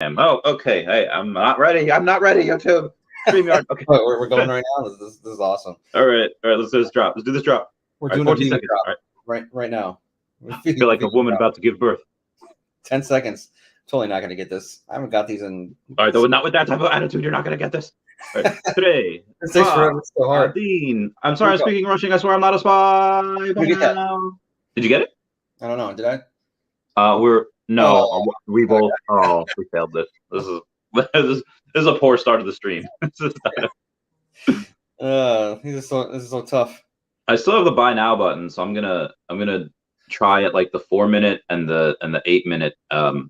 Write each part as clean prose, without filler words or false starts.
Oh, okay. Hey, I'm not ready. I'm not ready. YouTube. StreamYard. Okay. We're going right now. This is awesome. All right. Let's do this drop. Let's do this drop. We're All right, doing 14 a seconds. drop All right now. right. I feel like a woman about to give birth. 10 seconds. Totally not going to get this. I haven't got these in. All right, though, not with that type of attitude. You're not going to get this. All right. Today. It takes forever. It's so hard. Dean. I'm sorry. I'm speaking Russian. I swear I'm not a spy. Did you get that? Did you get it? I don't know. Did I? We both. Oh, we failed this. This is a poor start of the stream. This is so tough. I still have the buy now button, so I'm gonna try it like the 4-minute and the 8-minute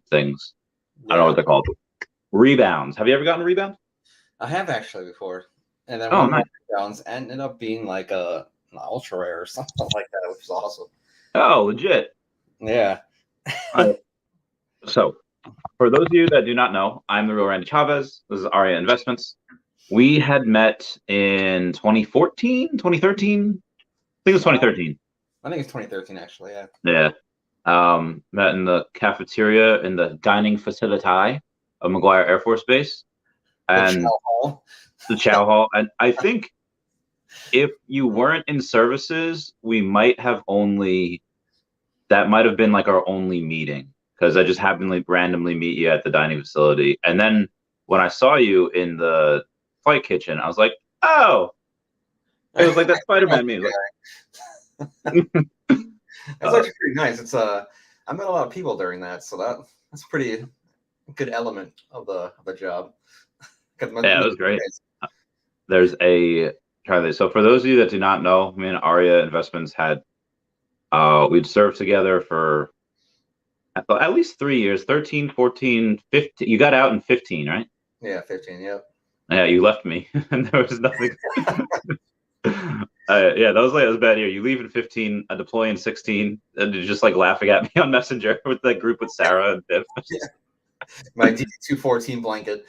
things. Yeah. I don't know what they're called. Rebounds. Have you ever gotten a rebound? I have actually before, and then one of my rebounds ended up being like an ultra rare or something like that, which is awesome. Oh, legit. Yeah. So, for those of you that do not know, I'm the real Randy Chavez. This is Arya Investments. We had met in 2014, 2013. I think it was 2013. I think it's 2013, actually. Yeah. Yeah. Met in the cafeteria in the dining facility of McGuire Air Force Base. And the Chow Hall. And I think if you weren't in services, we might have that might have been like our only meeting, because I just happened to randomly meet you at the dining facility. And then when I saw you in the flight kitchen, I was like, oh, it was like that Spider-Man meme. That's actually pretty nice. It's I met a lot of people during that, so that's pretty good element of the job. Yeah, it was great. There's so for those of you that do not know, me and Arya Investments we'd served together for at least 3 years, 13, 14, 15. You got out in 15, right? Yeah, 15, yep. Yeah, you left me, and there was nothing. Yeah, that was a bad year. You leave in 15, I deploy in 16, and you're just like laughing at me on Messenger with that group with Sarah and Viv. Yeah. My D214 blanket.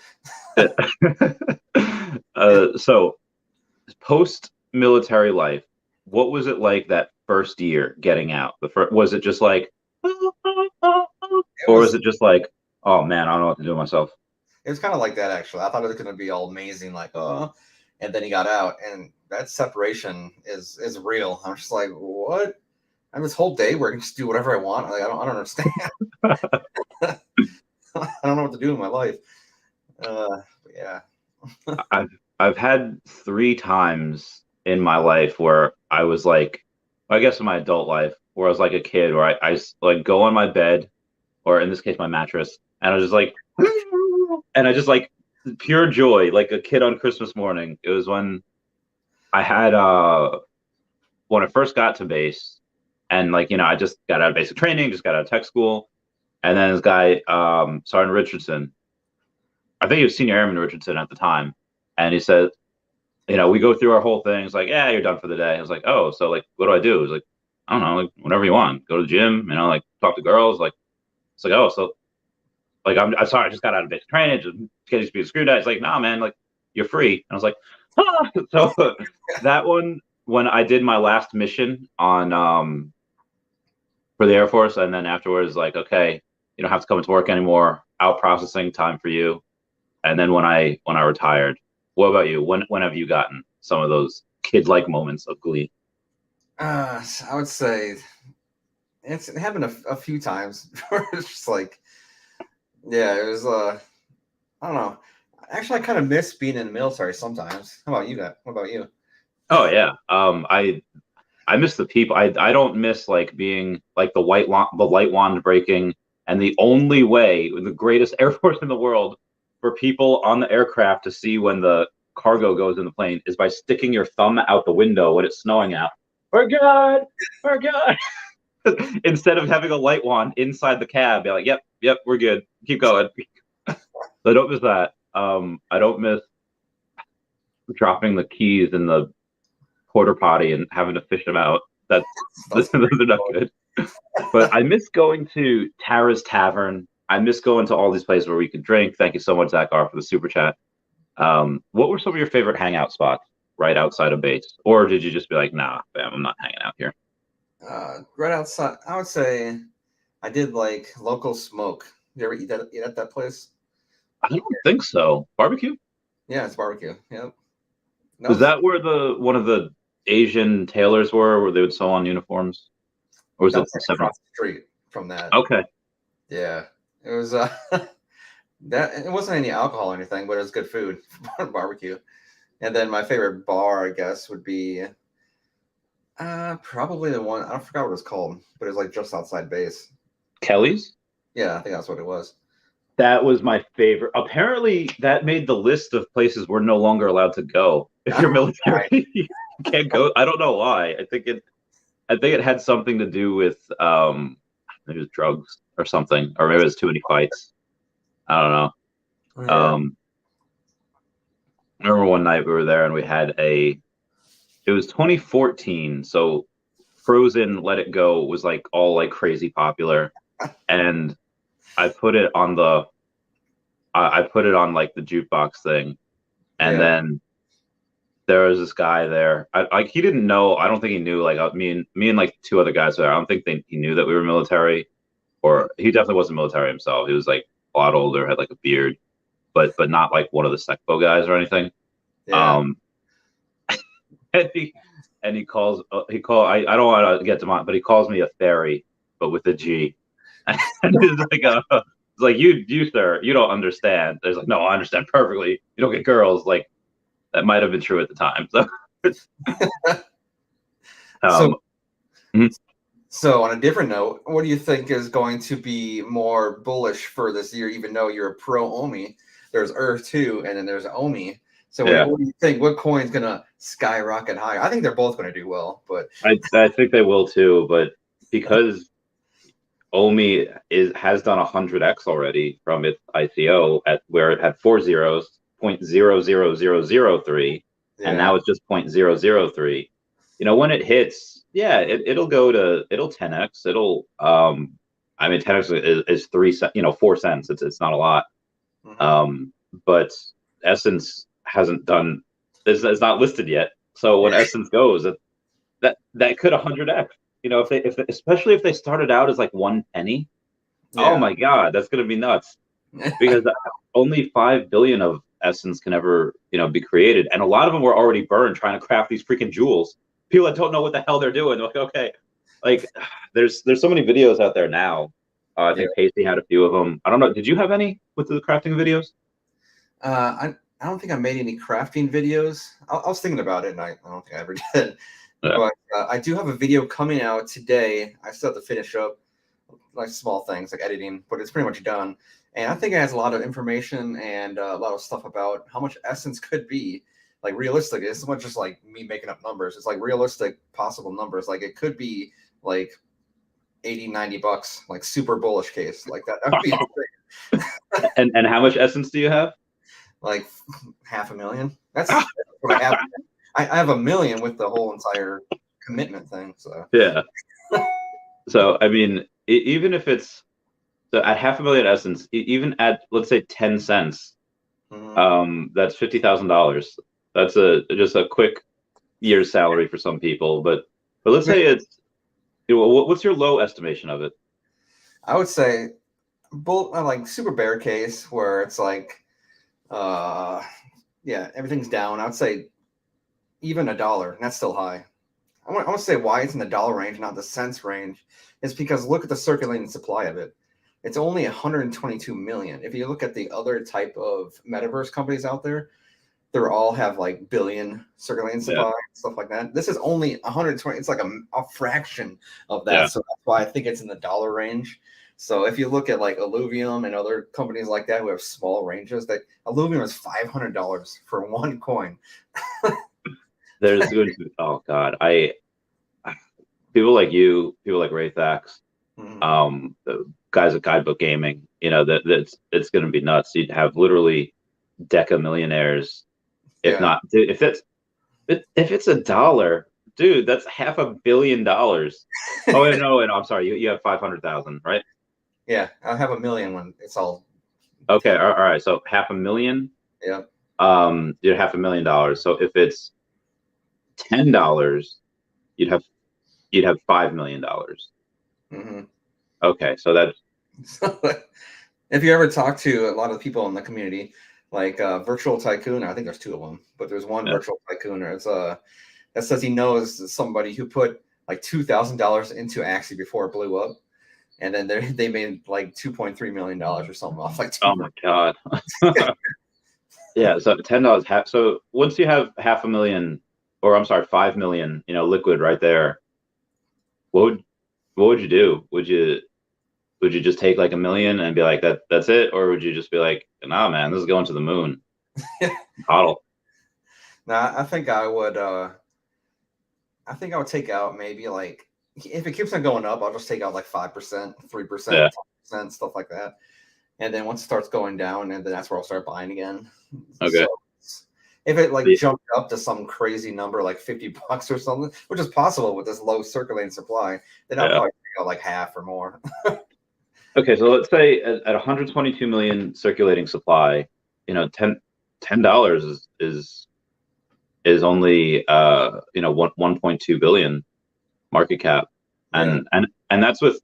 So, post-military life, what was it like that first year getting out? Was it just like, or was it just like, oh man, I don't know what to do with myself? It was kind of like that, actually. I thought it was going to be all amazing, like, and then he got out, and that separation is real. I'm just like, what? I'm this whole day where I can just do whatever I want. Like, I don't understand. I don't know what to do in my life. But yeah. I've had 3 times in my life where I was like, I guess in my adult life, where I was like a kid, where I like go on my bed, or in this case my mattress, and I was just like, and I just like pure joy, like a kid on Christmas morning. It was when I had when I first got to base, and like, I just got out of basic training, just got out of tech school, and then this guy, Sergeant Richardson, I think he was Senior Airman Richardson at the time, and he said, we go through our whole thing. It's like, yeah, you're done for the day. I was like, oh, so like, what do I do? He's like, I don't know, like whatever you want. Go to the gym, like talk to girls. Like, it's like, oh, so like I'm sorry, I just got out of basic training, just getting to be a screw guy. It's like, nah, man, like you're free. And I was like, ah. So that one, when I did my last mission on for the Air Force, and then afterwards, like, okay, you don't have to come into work anymore. Out processing, time for you. And then when I retired, what about you? When have you gotten some of those kid-like moments of glee? I would say it happened a few times. It's just like, yeah, it was. I don't know. Actually, I kind of miss being in the military sometimes. How about you? What about you? Oh yeah. I miss the people. I don't miss like being like the light wand breaking, and the only way, the greatest Air Force in the world, for people on the aircraft to see when the cargo goes in the plane is by sticking your thumb out the window when it's snowing out. We're good. Instead of having a light wand inside the cab, be like, yep, we're good. Keep going. So I don't miss that. I don't miss dropping the keys in the porta potty and having to fish them out. Those are not good. But I miss going to Tara's Tavern. I miss going to all these places where we could drink. Thank you so much, Zach R, for the super chat. What were some of your favorite hangout spots right outside of base? Or did you just be like, nah, fam, I'm not hanging out here? Right outside, I would say I did like local smoke. You ever eat at that place? I don't think so. Barbecue? Yeah, it's barbecue. Yep. That Was was that where the one of the Asian tailors were, where they would sew on uniforms, or was that it was like separate? across the street from that. Okay. Yeah, it was that it wasn't any alcohol or anything, but it was good food barbecue. And then my favorite bar, I guess, would be probably the one I forgot what it was called, but it was like just outside base. Kelly's? Yeah, I think that's what it was. That was my favorite. Apparently, that made the list of places we're no longer allowed to go. If you're military, you can't go. I don't know why. I think it had something to do with maybe it was drugs or something, or maybe it was too many fights. I don't know. Yeah, I remember one night we were there and it was 2014, so Frozen Let It Go was like all like crazy popular, and I put it on I put it on like the jukebox thing, and yeah, then there was this guy there. Like he didn't know. I don't think he knew. Like me and like two other guys there. I don't think he knew that we were military, or he definitely wasn't military himself. He was like a lot older, had like a beard, but not like one of the Secpo guys or anything. yeah. Um, and he calls I don't want to get to mine, but he calls me a fairy, but with a G. And it's like you sir, you don't understand. There's like, no, I understand perfectly. You don't get girls. Like that might have been true at the time. So So, um mhm. so on a different note, what do you think is going to be more bullish for this year? Even though you're a pro OMI, there's Earth too, and then there's OMI. So, Yeah, what do you think? What coin's gonna skyrocket higher? I think they're both gonna do well, but I think they will too, but because OMI has done 100x already from its ICO at where it had four zeros, 0.00003, and yeah, now it's just 0.003. When it hits, yeah, it'll 10x. I mean 10x is 3 cents, 4 cents. It's not a lot. hmm But Essence hasn't done it's not listed yet. So when yeah, Essence goes, that could 100x. Especially if they started out as like 1 penny. Oh yeah, my God, that's gonna be nuts because only 5 billion of Essence can ever be created, and a lot of them were already burned trying to craft these freaking jewels. People that don't know what the hell they're doing, they're like, okay, like there's so many videos out there now. I yeah. think Pacey had a few of them. I don't know. Did you have any with the crafting videos? I don't think I made any crafting videos. I was thinking about it, and I don't think I ever did. Yeah. But I do have a video coming out today. I still have to finish up like small things like editing, but it's pretty much done. And I think it has a lot of information and a lot of stuff about how much essence could be like realistic. It's not just like me making up numbers. It's like realistic possible numbers. Like it could be like 80, $90, like super bullish case. Like that would be And how much Essence do you have? like 500,000. That's what I have. I have 1 million with the whole entire commitment thing. So Yeah. So I mean, even if it's so at 500,000 Essence, even at let's say 10 cents, mhm. that's $50,000. That's just a quick year's salary for some people. But let's say it's what's your low estimation of it? I would say like super bear case where it's like uh yeah, everything's down. I would say even $1, and that's still high. I want to say why it's in the dollar range, not the cents range, is because look at the circulating supply of it. It's only 122 million. If you look at the other type of metaverse companies out there, they all have like billion circulating Yeah, supply, stuff like that. This is only 120. It's like a fraction of that. yeah. So that's why I think it's in the dollar range. So if you look at like Illuvium and other companies like that who have small ranges, that Illuvium is $500 for one coin. There's going to be, oh God, people like you, people like Raythax, Mhm. the guys at Guidebook Gaming, that's it's going to be nuts. You'd have literally deca millionaires, if Yeah. not, dude, if it's $1, dude, that's $500 million. Oh, and no, and I'm sorry, you have 500,000, right? Yeah. I'll have 1 million when it's all Okay, paid. all right. So 500,000, Yeah. you'd $500,000. So if it's $10, you'd have $5 million. hmm Okay, so that's If you ever talk to a lot of the people in the community, like Virtual Tycoon, I think there's two of them, but there's one Yeah. Virtual Tycoon. It's that says he knows somebody who put like $2,000 into Axie before it blew up, and then they made like $2.3 million or something off like Oh my God. Yeah. So $10 half. So once you have 500,000, or I'm sorry, 5 million, liquid right there, what would what would you do? Would you just take like 1 million and be like that's it, or would you just be like, nah, man, this is going to the moon? Coddle. Now I think I would. I think I would take out maybe like if it keeps on going up, I'll just take out like 5%, 3%, Yeah. 10%, stuff like that. And then once it starts going down, and then that's where I'll start buying again. Okay. So if it like Yeah. jumped up to some crazy number like $50 or something, which is possible with this low circulating supply, then I'll probably take out like half or more. Okay, so let's say at 122 million circulating supply, $10 is only 1.2 billion market cap, Yeah. and that's with,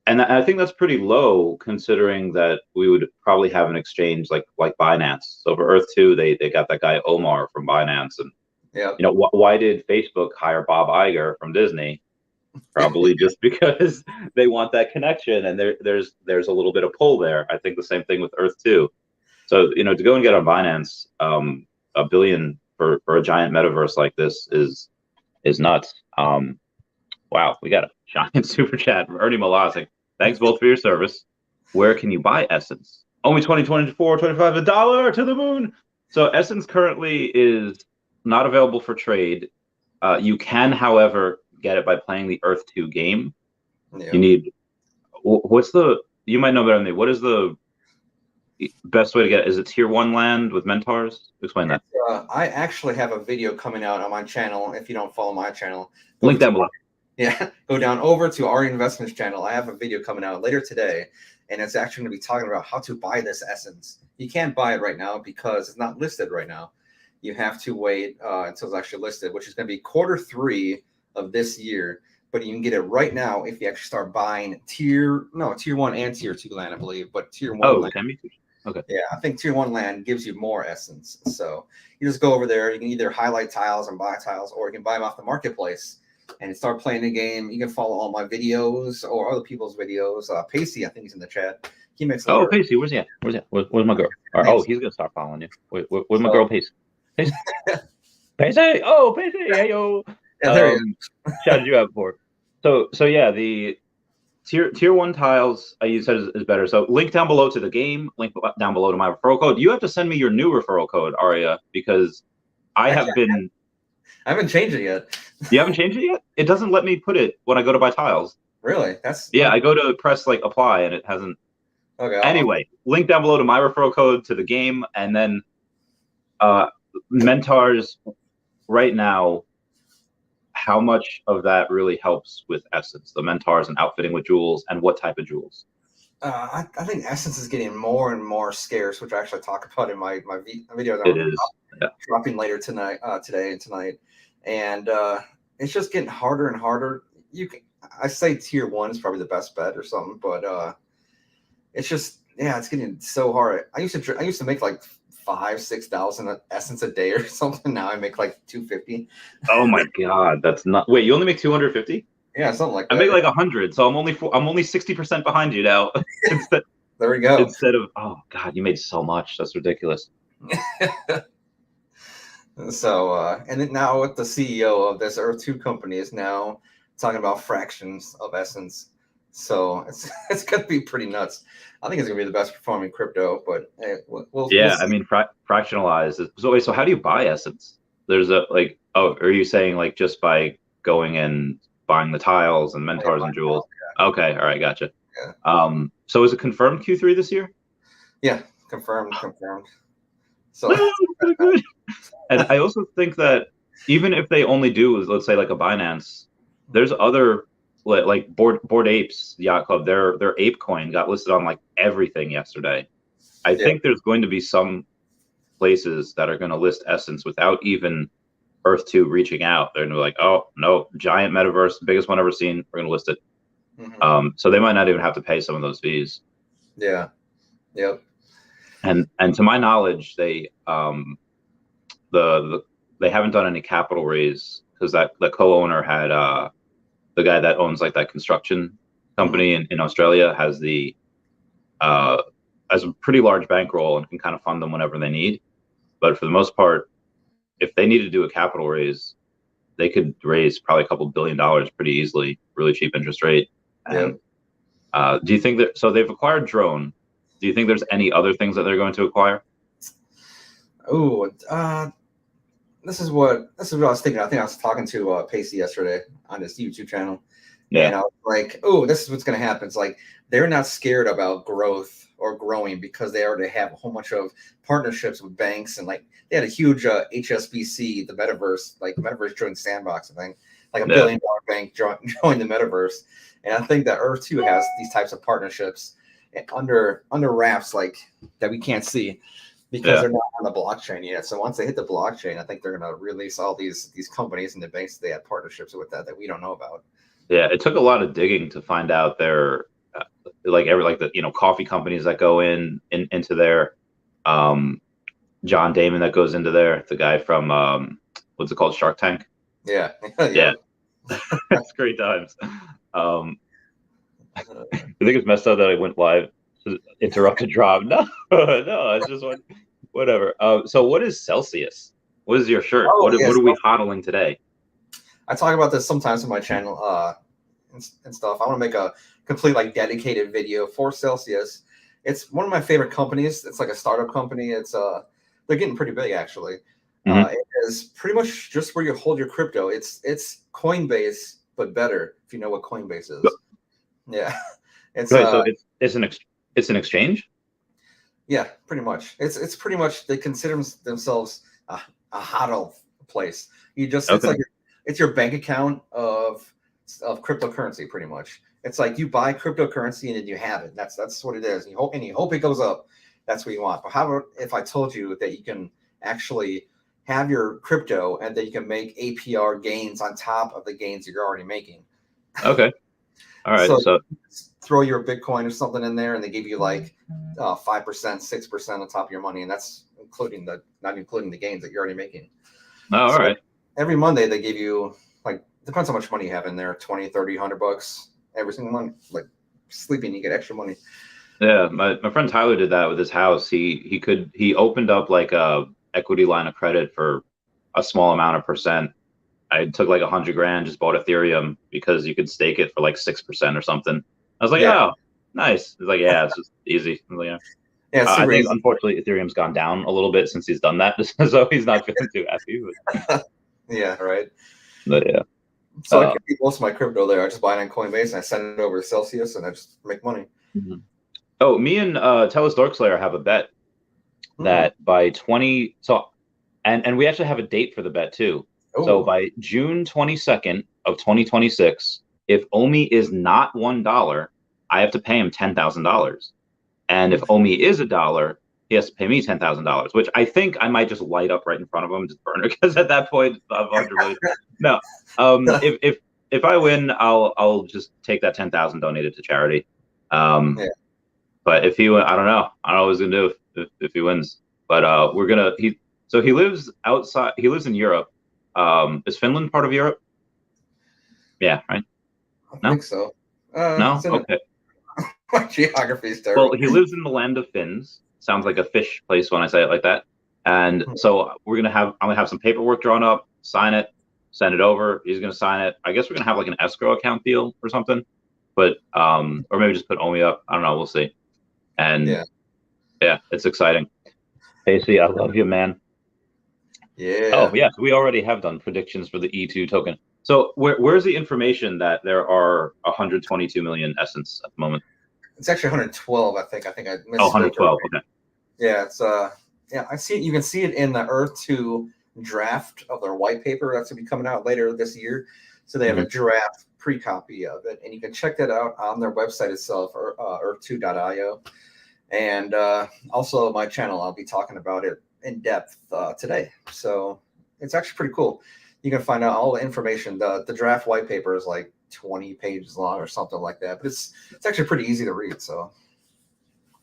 and I think that's pretty low considering that we would probably have an exchange like Binance. So for Earth 2, they got that guy Omar from Binance, and Yeah. why did Facebook hire Bob Iger from Disney? Probably just because they want that connection, and there's a little bit of pull there. I think the same thing with Earth 2. So to go and get on Binance, $1 billion for a giant metaverse like this is nuts. Wow, we got a giant super chat from Ernie Malasik. Thanks both for your service. Where can you buy Essence? Only 20, 24, 25, $1 to the moon. So Essence currently is not available for trade. You can, however, get it by playing the Earth 2 game. Yeah. You need, you might know better than me. What is the best way to get it? Is it tier 1 land with mentors? Explain that. I actually have a video coming out on my channel. If you don't follow my channel, Link down below. Yeah, go down over to Arya Investments channel. I have a video coming out later today, and it's actually going to be talking about how to buy this Essence. You can't buy it right now because it's not listed right now. You have to wait until it's actually listed, which is going to be Q3 of this year. But you can get it right now if you actually start buying tier 1 and tier 2 land, I believe. But tier 1 land. Okay. Yeah, I think tier 1 land gives you more Essence. So you just go over there. You can either highlight tiles and buy tiles, or you can buy them off the marketplace and start playing the game. You can follow all my videos or other people's videos. Pacey, I think he's in the chat. He makes a Pacey, where's he at? Where's my girl? Oh, he's gonna start following you. Where's my girl, Pacey? Pacey. Pacey. Oh, Pacey. Hey yo. Yeah, there you go. Shouted you out for. So yeah, the tier 1 tiles you said is better. So link down below to the game. Link down below to my referral code. You have to send me your new referral code, Arya, because I haven't changed it yet. You haven't changed it yet? It doesn't let me put it when I go to buy tiles. Really? I go to press like apply and it hasn't. Okay. Anyway, link down below to my referral code to the game, and then mentors right now. How much of that really helps with Essence, the mentors and outfitting with jewels, and what type of jewels? I think Essence is getting more and more scarce, which I actually talk about in my video that I'm dropping later tonight, today and tonight. And it's just getting harder and harder. I say tier 1 is probably the best bet or something, but it's just it's getting so hard. I used to make like 5,000-6,000 Essence a day or something. Now I make like 250. Oh my God, that's not. Wait, you only make 250? Yeah, something like that. I make like 100, so I'm only 60% behind you now. There we go. Instead of, oh God, you made so much. That's ridiculous. So, and then now with the CEO of this Earth 2 company is now talking about fractions of Essence. So it's going to be pretty nuts. I think it's going to be the best performing crypto, but hey, we'll see. I mean, fractionalized. So how do you buy Essence? There's are you saying like just by going and buying the tiles and mentors and jewels? Yeah. Okay, all right, gotcha. Yeah. So is it confirmed Q3 this year? Yeah, confirmed. So and I also think that even if they only do, let's say like a Binance, there's other like Bored Apes Yacht Club. Their ape coin got listed on like everything yesterday. I think there's going to be some places that are going to list Essence without even Earth 2 reaching out. They're going to be like, oh no, giant metaverse, biggest one ever seen. We're going to list it. Mm-hmm. So they might not even have to pay some of those fees. Yeah. Yep. And to my knowledge, the they haven't done any capital raise because that the co-owner had the guy that owns like that construction Hmm. company in Australia uh has a pretty large bankroll and can kind of fund them whenever they need. But for the most part, if they need to do a capital raise, they could raise probably a couple $1 billion pretty easily, really cheap interest rate. And Yep. do you think that so they've acquired drone? Do you think there's any other things that they're going to acquire? Oh, this is what I was thinking. I think I was talking to Pacey yesterday on his YouTube channel, Yeah, and I was like, "Oh, this is what's going to happen." It's like they're not scared about growth or growing because they already have a whole bunch of partnerships with banks, and like they had a huge HSBC, the metaverse, like metaverse joined Sandbox, I think, like a yeah, billion-dollar bank joined the metaverse, and I think that Earth too has these types of partnerships under wraps, like that we can't see because yeah. they're not on the blockchain yet. So once they hit the blockchain, I think they're going to release all these companies and the banks they had partnerships with that we don't know about. Yeah, it took a lot of digging to find out their like every like the coffee companies that go into their um John Damon that goes into there, the guy from what's it called, Shark Tank. Yeah, Yeah, yep. it's great times. I think it's messed up that I went live to interrupt a drop. No, no, it's just whatever. So what is Celsius? What is your shirt? Oh What yes, are we hodling today? I talk about this sometimes on my channel and stuff. I want to make a complete like dedicated video for Celsius. It's one of my favorite companies. It's like a startup company. It's they're getting pretty big actually. Hmm. It is pretty much just where you hold your crypto. It's Coinbase but better if you know what Coinbase is. Yeah, it's Right, so it's an exchange. yeah, pretty much. It's pretty much they consider themselves a hodl place. You just it's Okay, like it's your bank account of cryptocurrency, pretty much. It's like you buy cryptocurrency and then you have it. That's what it is. You hope it goes up. That's what you want. But how about if I told you that you can actually have your crypto and that you can make APR gains on top of the gains that you're already making? okay, all right. So So throw your Bitcoin or something in there, and they give you like 5%, 6% on top of your money, and that's including the not including the gains that you're already making. oh, all So right. every Monday they give you like depends how much money you have in there 20, 30, $100 every single month. Like sleeping, you get extra money. Yeah, my friend Tyler did that with his house. He opened up like a equity line of credit for a small amount of percent. I took like 100 grand, just bought Ethereum because you could stake it for like 6% or something. I was like, Yeah, oh, nice. He's like, yeah, it's just easy. I was like, yeah. yeah, it's I super think easy. unfortunately Ethereum's gone down a little bit since he's done that, so he's not feeling too happy. Yeah, right. But yeah. So I Uh, keep most of my crypto there. I just buy it on Coinbase and I send it over to Celsius and I just make money. mhm. Oh, me and Tellus Dorkslayer have a bet Hmm. that by 20 so and we actually have a date for the bet too. So Oh, by June 22nd of 2026, if OMI is not $1, I have to pay him $10,000. And if OMI is $1, he has to pay me $10,000, which I think I might just light up right in front of him, just burn it, because at that point, I'm 100 million. No, if I win, I'll just take that 10,000, donate it to charity. Um, yeah. but if he, I don't know, I don't know what he's gonna do if he wins. But we're gonna he lives outside. He lives in Europe. Is Finland part of Europe? Yeah, right. I No, think so. no. It's in Okay. my geography is Well, terrible. he lives in the land of Finns. Sounds like a fish place when I say it like that. And so I'm gonna have some paperwork drawn up, sign it, send it over. He's gonna sign it. I guess we're gonna have like an escrow account deal or something. But or maybe just put OMI up. I don't know. We'll see. And Yeah. yeah, it's exciting. Casey, I love you, man. Oh Yeah. yeah, we already have done predictions for the E2 token. So where's the information that there are 122 million essence at the moment? It's actually 112, I think. I think I Oh, misspoke earlier. 112. Okay. Yeah, it's yeah, I see it. You can see it in the Earth 2 draft of their white paper that's gonna be coming out later this year. So they have a Mhm. draft pre-copy of it, and you can check that out on their website itself, or earth2.io. And also my channel, I'll be talking about it in depth today. So it's actually pretty cool. You can find out all the information. The draft white paper is like 20 pages long or something like that, but it's actually pretty easy to read. So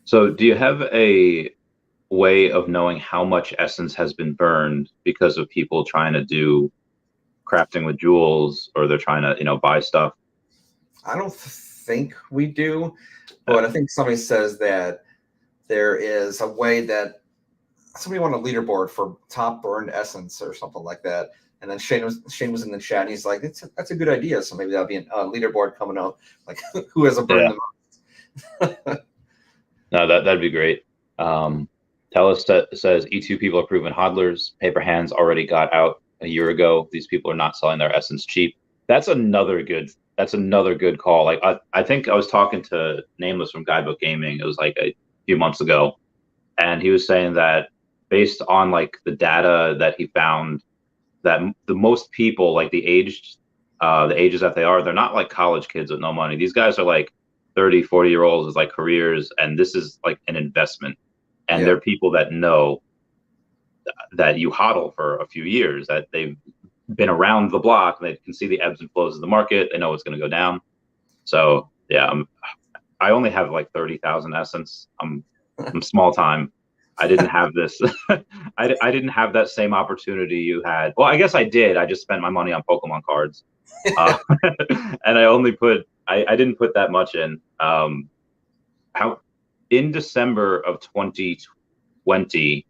So do you have a way of knowing how much essence has been burned because of people trying to do crafting with jewels, or they're trying to, buy stuff? I don't think we do, Yeah. but I think somebody says that there is a way that somebody won a leaderboard for top burned essence or something like that. And then Shane was in the chat and he's like, that's a good idea. So maybe that'll be a leaderboard coming up, like who has a burn Yeah. the most. No, that'd be great. Um, says E2 people are proven hodlers. Paper hands already got out a year ago. These people are not selling their essence cheap. That's another good call. Like I think I was talking to Nameless from Guidebook Gaming. It was like a few months ago, and he was saying that based on like the data that he found, that the most people, like the ages that they are, they're not like college kids with no money. These guys are like 30, 40-year olds with like careers, and this is like an investment. And Yeah. they're people that know that you hodl for a few years, that they've been around the block, they can see the ebbs and flows of the market, they know it's going to go down. So yeah, I only have like 30,000 essence. I'm small time. I didn't have this. I didn't have that same opportunity you had. Well, I guess I did. I just spent my money on Pokemon cards, uh, and I didn't put that much in. How in December of 2020,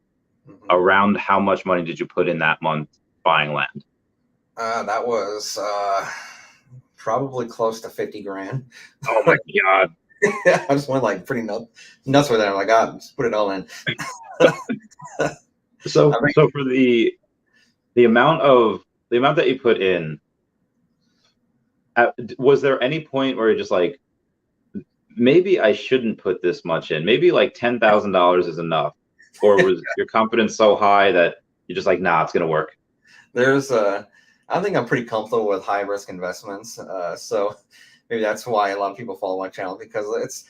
around how much money did you put in that month buying land? That was probably close to 50 grand. Oh my God. I just went like pretty nuts with it. I'm like, God, just put it all in. So for the amount that you put in, was there any point where you're just like, maybe I shouldn't put this much in? Maybe like $10,000 is enough, or was your confidence so high that you're just like, nah, it's gonna work? I think I'm pretty comfortable with high risk investments. So maybe that's why a lot of people follow my channel, because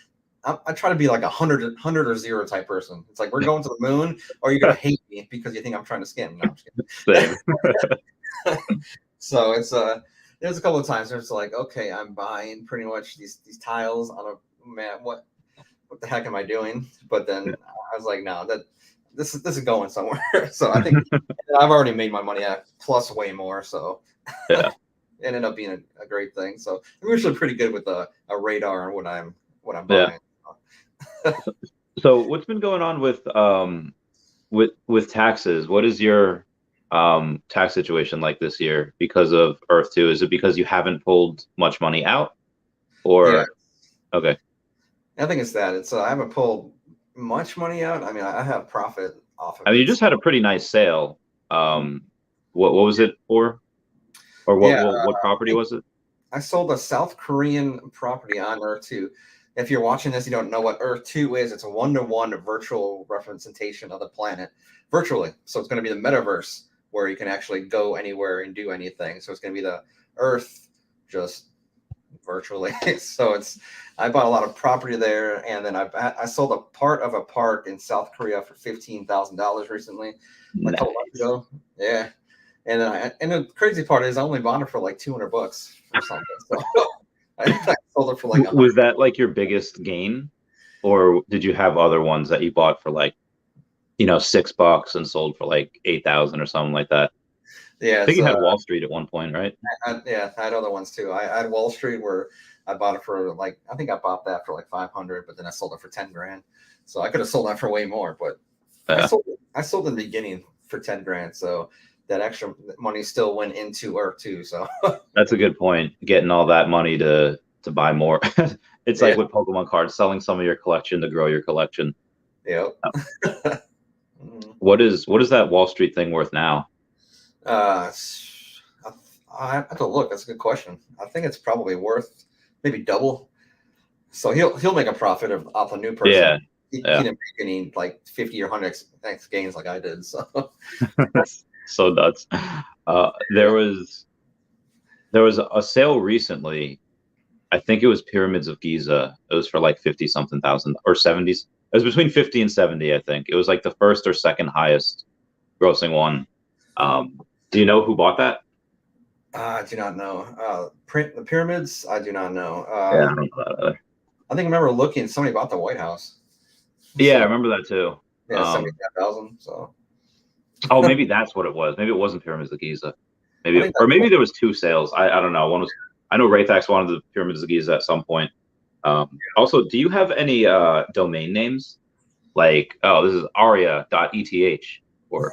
I try to be like a 100 or zero type person. It's like, we're going to the moon, or you're gonna hate me because you think I'm trying to scam. No, I'm just kidding. Same. So there's a couple of times where it's like, okay, I'm buying pretty much these tiles on a man. What the heck am I doing? But then I was like, no, that this is going somewhere. So I think I've already made my money at plus way more. So Yeah. it ended up being a great thing. So I'm usually pretty good with a radar on what I'm Yeah. buying. So what's been going on with taxes? What is your tax situation like this year because of Earth 2? Is it because you haven't pulled much money out, Yeah, or okay? I think it's that. I haven't pulled much money out. I mean, I have profit off of I mean, you it. just had a pretty nice sale. What was it for, or Yeah, what property was it? I sold a South Korean property on Earth 2. If you're watching this, you don't know what Earth 2 is. It's a one-to-one virtual representation of the planet virtually. So it's going to be the metaverse where you can actually go anywhere and do anything. So it's going to be the Earth just virtually. So I bought a lot of property there, and then I sold a part of a park in South Korea for $15,000 recently, like a couple months ago. Yeah. And the crazy part is I only bought it for like $200 or something. So I sold it for like Was 100. that like your biggest gain, or did you have other ones that you bought for like, $6 and sold for like 8,000 or something like that? I Yeah, think you had Wall Street at one point, right? I had other ones too. I had Wall Street where I bought it for like, I think I bought that for like 500, but then I sold it for 10 grand. So I could have sold that for way more, but Yeah. I sold in the beginning for 10 grand. So that extra money still went into Earth too. So That's a good point. Getting all that money to buy more. It's like yeah, with Pokemon cards, selling some of your collection to grow your collection. yeah. What is that Wall Street thing worth now? Uh, I have to look. That's a good question. I think it's probably worth maybe double. So he'll make a profit off a new person. Yeah, He yeah. didn't make any like 50 or 100x gains like I did. So That's so nuts. There was a sale recently. I think it was Pyramids of Giza. It was for like 50 something thousand or 70s. It was between 50 and 70, I think. It was like the first or second highest grossing one. Do you know who bought that? I do not know. The pyramids, I do not know. Yeah, I don't know that either. I think I remember looking. Somebody bought the White House. Yeah, I So remember that too. yeah, 75,000. So Oh, maybe that's what it was. Maybe it wasn't Pyramids of Giza. I Maybe, think or that's maybe what. there was two sales. I don't know. One was, I know Raythax wanted the Pyramids of Giza at some point. Also, do you have any domain names? Like, oh, this is aria.eth or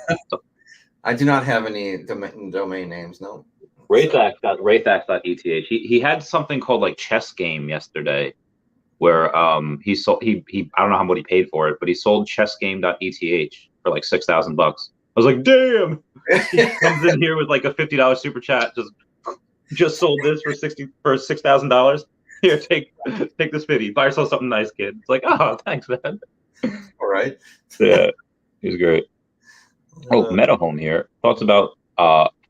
I do not have any domain names. No. So Raythax.eth. He had something called like chess game yesterday where he sold he I don't know how much he paid for it, but he sold chessgame.eth for like $6,000. I was like, damn. He comes in here with like a $50 super chat, just sold this for $6,000. Here, take this 50. Buy yourself something nice, kid. It's like, oh, thanks, man. all right. Yeah, he's great. Oh, Uh, Meta Home here talks about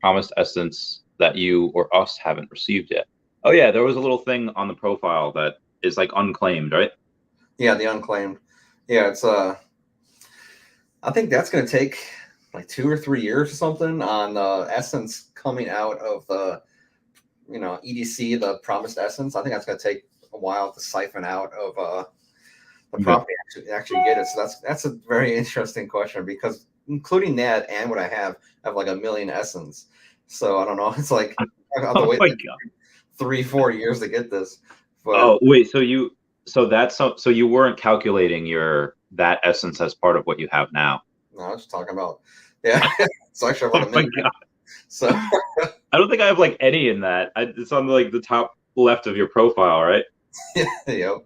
promised essence that you or us haven't received yet. Oh yeah, there was a little thing on the profile that is like unclaimed, right? yeah, the unclaimed. Yeah, it's I think that's going to take like 2 or 3 years or something on Essence coming out of the EDC, the promised Essence. I think that's going to take a while to siphon out of the Okay. property actually get it. So that's a very interesting question because including that and what I have like a million Essence. So I don't know. It's like I have to Oh wait my like god. 3 4 years to get this. But Oh wait, so you weren't calculating your that essence as part of what you have now. no, I was just talking about yeah. So actually about Oh a my million. god. So I don't think I have like any in that. It's on like the top left of your profile, right? yeah, yep.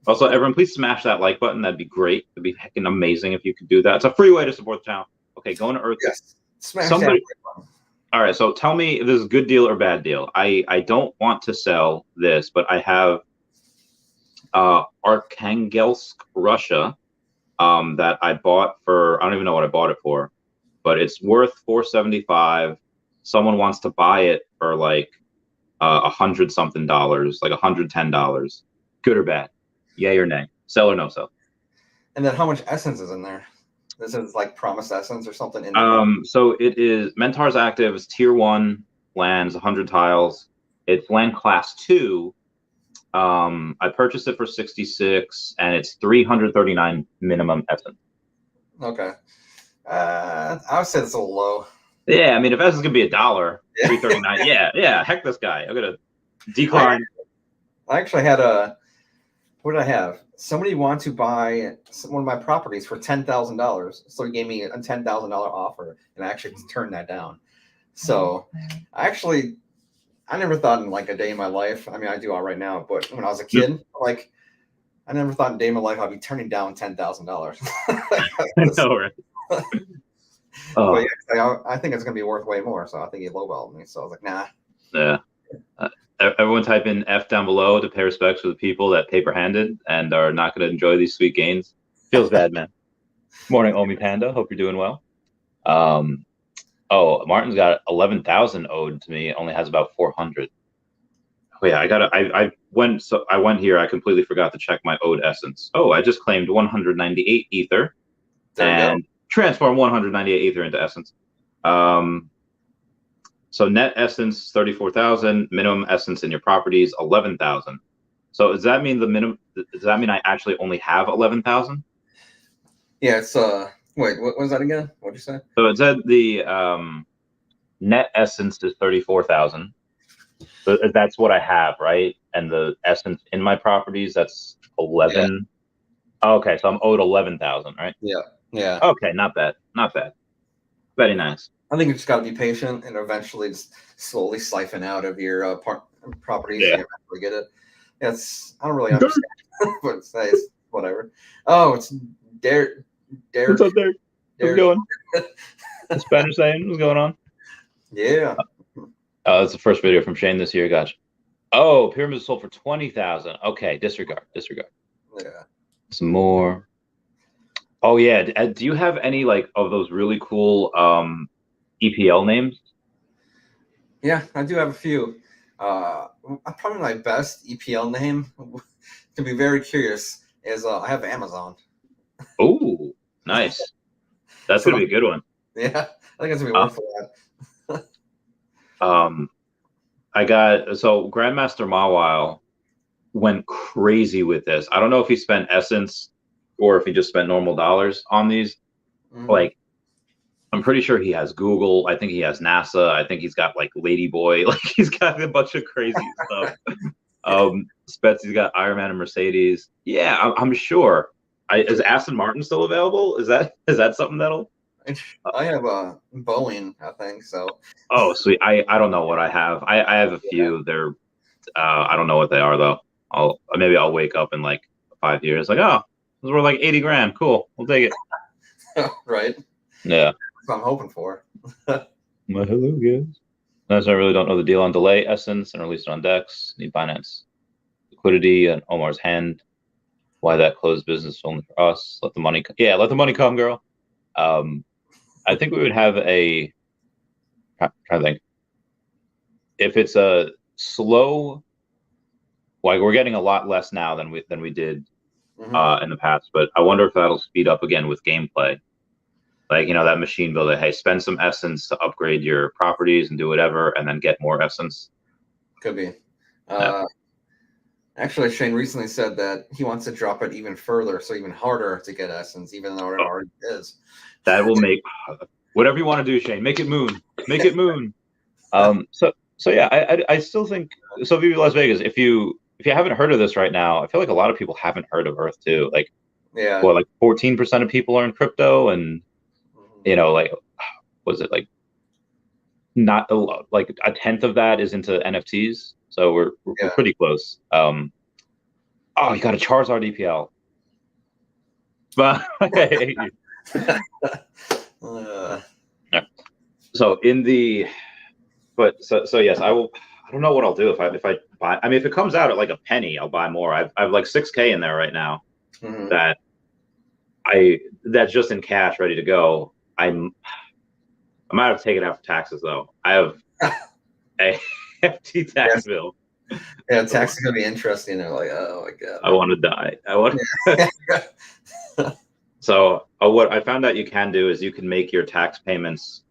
Also, everyone, please smash that like button. That'd be great. It'd be heckin' amazing if you could do that. It's a free way to support the channel. Okay, going to Earth. Yes. Smash that. Somebody. All right, so tell me if this is a good deal or bad deal. I don't want to sell this, but I have Arkhangelsk, Russia, that I bought for, I don't even know what I bought it for, but it's worth 475. Someone wants to buy it for like 100 something dollars, like $110. Good or bad? Yay or nay? Sell or no sell? And then how much essence is in there? This is like promised essence or something in the property. So it is Mentar's active. It's tier one lands, 100 tiles. It's land class two. I purchased it for 66, and it's 339 minimum essence. Okay. I would say it's a little low. Yeah, I mean, if essence could be $1, Yeah. 339. Yeah. Heck, this guy. I'm gonna I, decline. I actually had a what did I have? Somebody wanted to buy one of my properties for $10,000. So he gave me a $10,000 offer, and I actually turned that down. So I never thought in like a day in my life. I mean, I do all right now, but when I was a kid, like I never thought in a day in my life I'd be turning down $10,000. I know, right? But Oh, yeah, I think it's gonna be worth way more. So I think he lowballed me. So I was like, nah. yeah. Everyone type in F down below to pay respects for the people that paper handed and are not going to enjoy these sweet gains. Feels bad, man. Morning, Omi Panda. Hope you're doing well. Oh, Martin's got 11,000 owed to me. It only has about 400. Oh yeah, I went here. I completely forgot to check my owed essence. Oh, I just claimed 198 ether There you go. and transform 198 ether into essence. So net essence 34,000, minimum essence in your properties 11,000. So does that mean the minimum? Does that mean I actually only have 11,000? Yeah, it's wait, what was that again? What'd you say? So it said the net essence is 34,000. So that's what I have, right? And the essence in my properties, that's 11. Oh, okay, so I'm owed 11,000, right? Yeah. Yeah. Okay, not bad, not bad. Very nice. I think you just got to be patient and eventually just slowly siphon out of your properties. Yeah. You eventually get it. I don't really understand, but it's whatever. Oh, it's Derek. What's up there? How's it Derek. going? Spanish saying, what's going on? Yeah. That's the first video from Shane this year. Gotcha. Oh, Pyramids sold for 20,000. Okay, disregard. Yeah. Some more. Oh yeah. Do you have any like of those really cool EPL names? Yeah, I do have a few. Probably my best EPL name, to be very curious, is I have Amazon. Oh, nice. That's So gonna be a good one. yeah, I think it's gonna be Uh, worth a lot. um, I got so Grandmaster Mawile went crazy with this. I don't know if he spent essence or if he just spent normal dollars on these. Mm. Like, I'm pretty sure he has Google. I think he has NASA. I think he's got like Ladyboy. Like he's got a bunch of crazy stuff. Spetsy's got Iron Man and Mercedes. Yeah, I'm sure. Is Aston Martin still available? Is that something that'll? I have a Boeing, I think so. Oh, sweet. I don't know what I have. I have a few. They're I don't know what they are though. Maybe I'll wake up in like 5 years, like, oh, those were like 80 grand. Cool, we'll take it. Right. Yeah. That's what I'm hoping for. Well, hello, guys. Notice I really don't know the deal on delay essence and release it on decks. Need finance liquidity and Omar's hand. Why that closed business only for us? Let the money. Let the money come, girl. I think we would have a. I'm trying to think. If it's a slow, like we're getting a lot less now than we did in the past, but I wonder if that'll speed up again with gameplay. Like, that machine builder, hey, spend some essence to upgrade your properties and do whatever, and then get more essence. Could be. Actually, Shane recently said that he wants to drop it even further, so even harder to get essence, even though it already is. That will make whatever you want to do, Shane. Make it moon. Make it moon. So yeah, I still think so. Veve Las Vegas. If you haven't heard of this right now, I feel like a lot of people haven't heard of Earth too. Like, like 14% of people are in crypto, and like, was it like not like a tenth of that is into NFTs? So we're pretty close. Oh, you got a Charizard EPL. But so yes, I will. I don't know what I'll do if I buy. I mean, if it comes out at like a penny, I'll buy more. I've like 6K in there right now. That's just in cash, ready to go. I might have to take it out for taxes though. I have a hefty tax bill. Yeah, tax is gonna be interesting. They're like, oh my god, I want to die. So what I found out you can do is you can make your tax payments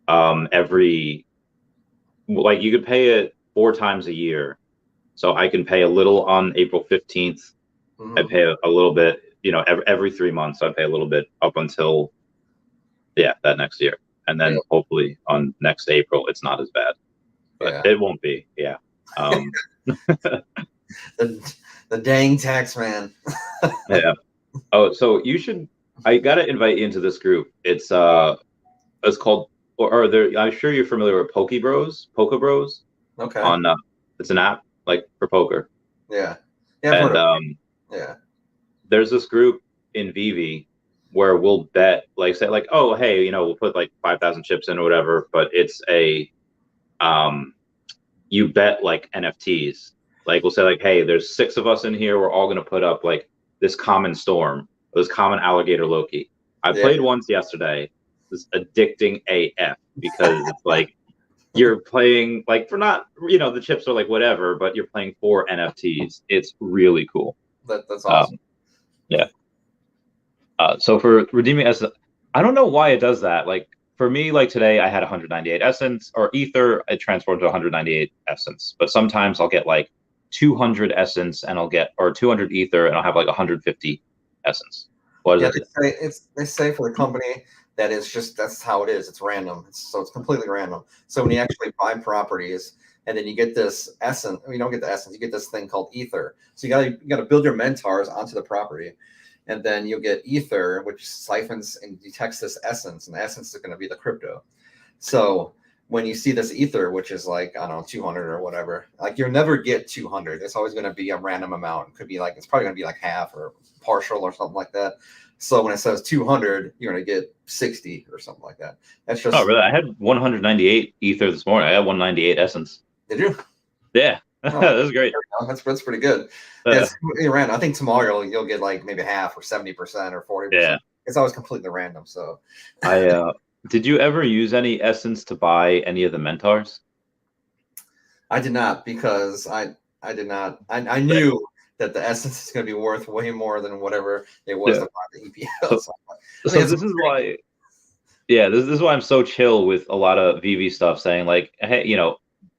every, like you could pay it 4 times a year. So I can pay a little on April 15th. I pay a little bit, every 3 months. I pay a little bit up until that next year, and then hopefully on next April it's not as bad, but it won't be. The dang tax man. Yeah. Oh, so I gotta invite you into this group. It's called, or there. I'm sure you're familiar with Poke Bros. Okay. On it's an app like for poker. Yeah. And there's this group in Veve where we'll bet, like, say, like, oh, hey, we'll put like 5,000 chips in or whatever, but it's you bet like NFTs. Like, we'll say like, hey, there's 6 of us in here. We're all gonna put up like this common storm, this common alligator Loki. I played once yesterday. It's addicting AF because it's like you're playing like for not, the chips are like whatever, but you're playing for NFTs. It's really cool. That's awesome. So for redeeming essence, I don't know why it does that. Like for me, like today I had 198 essence or ether. It transformed to 198 essence. But sometimes I'll get like 200 essence and or 200 ether and I'll have like 150 essence. What is it? They say for the company that it's just, that's how it is. It's random. So it's completely random. So when you actually buy properties and then you get this essence, you don't get the essence, you get this thing called ether. So you gotta build your mentors onto the property. And then you'll get ether, which siphons and detects this essence, and the essence is going to be the crypto. So when you see this ether, which is like, I don't know, 200 or whatever, like you'll never get 200. It's always going to be a random amount. It could be like, it's probably going to be like half or partial or something like that. So when it says 200, you're going to get 60 or something like that. That's just. Oh, really? I had 198 ether this morning. I had 198 essence. Did you? Yeah. Oh, that was great. That's pretty good. It's random. I think tomorrow you'll get like maybe half or 70% or 40%. Yeah. It's always completely random. So did you ever use any essence to buy any of the mentors? I did not, because I knew that the essence is going to be worth way more than whatever it was to buy the EPL. So this is why. Yeah, this is why I'm so chill with a lot of Veve stuff, saying like, hey,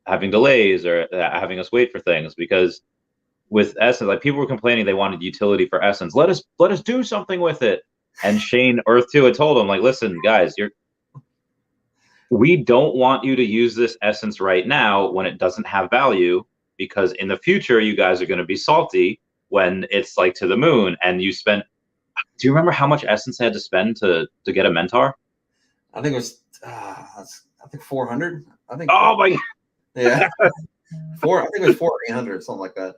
having delays or having us wait for things, because with Essence, like people were complaining they wanted utility for Essence. Let us do something with it. And Shane Earth 2 had told them, like, listen, guys, we don't want you to use this Essence right now when it doesn't have value, because in the future you guys are going to be salty when it's like to the moon. And you spent, do you remember how much Essence I had to spend to get a Mentor? I think it was I think 400. I think Oh my yeah. I think it was 4,800, something like that.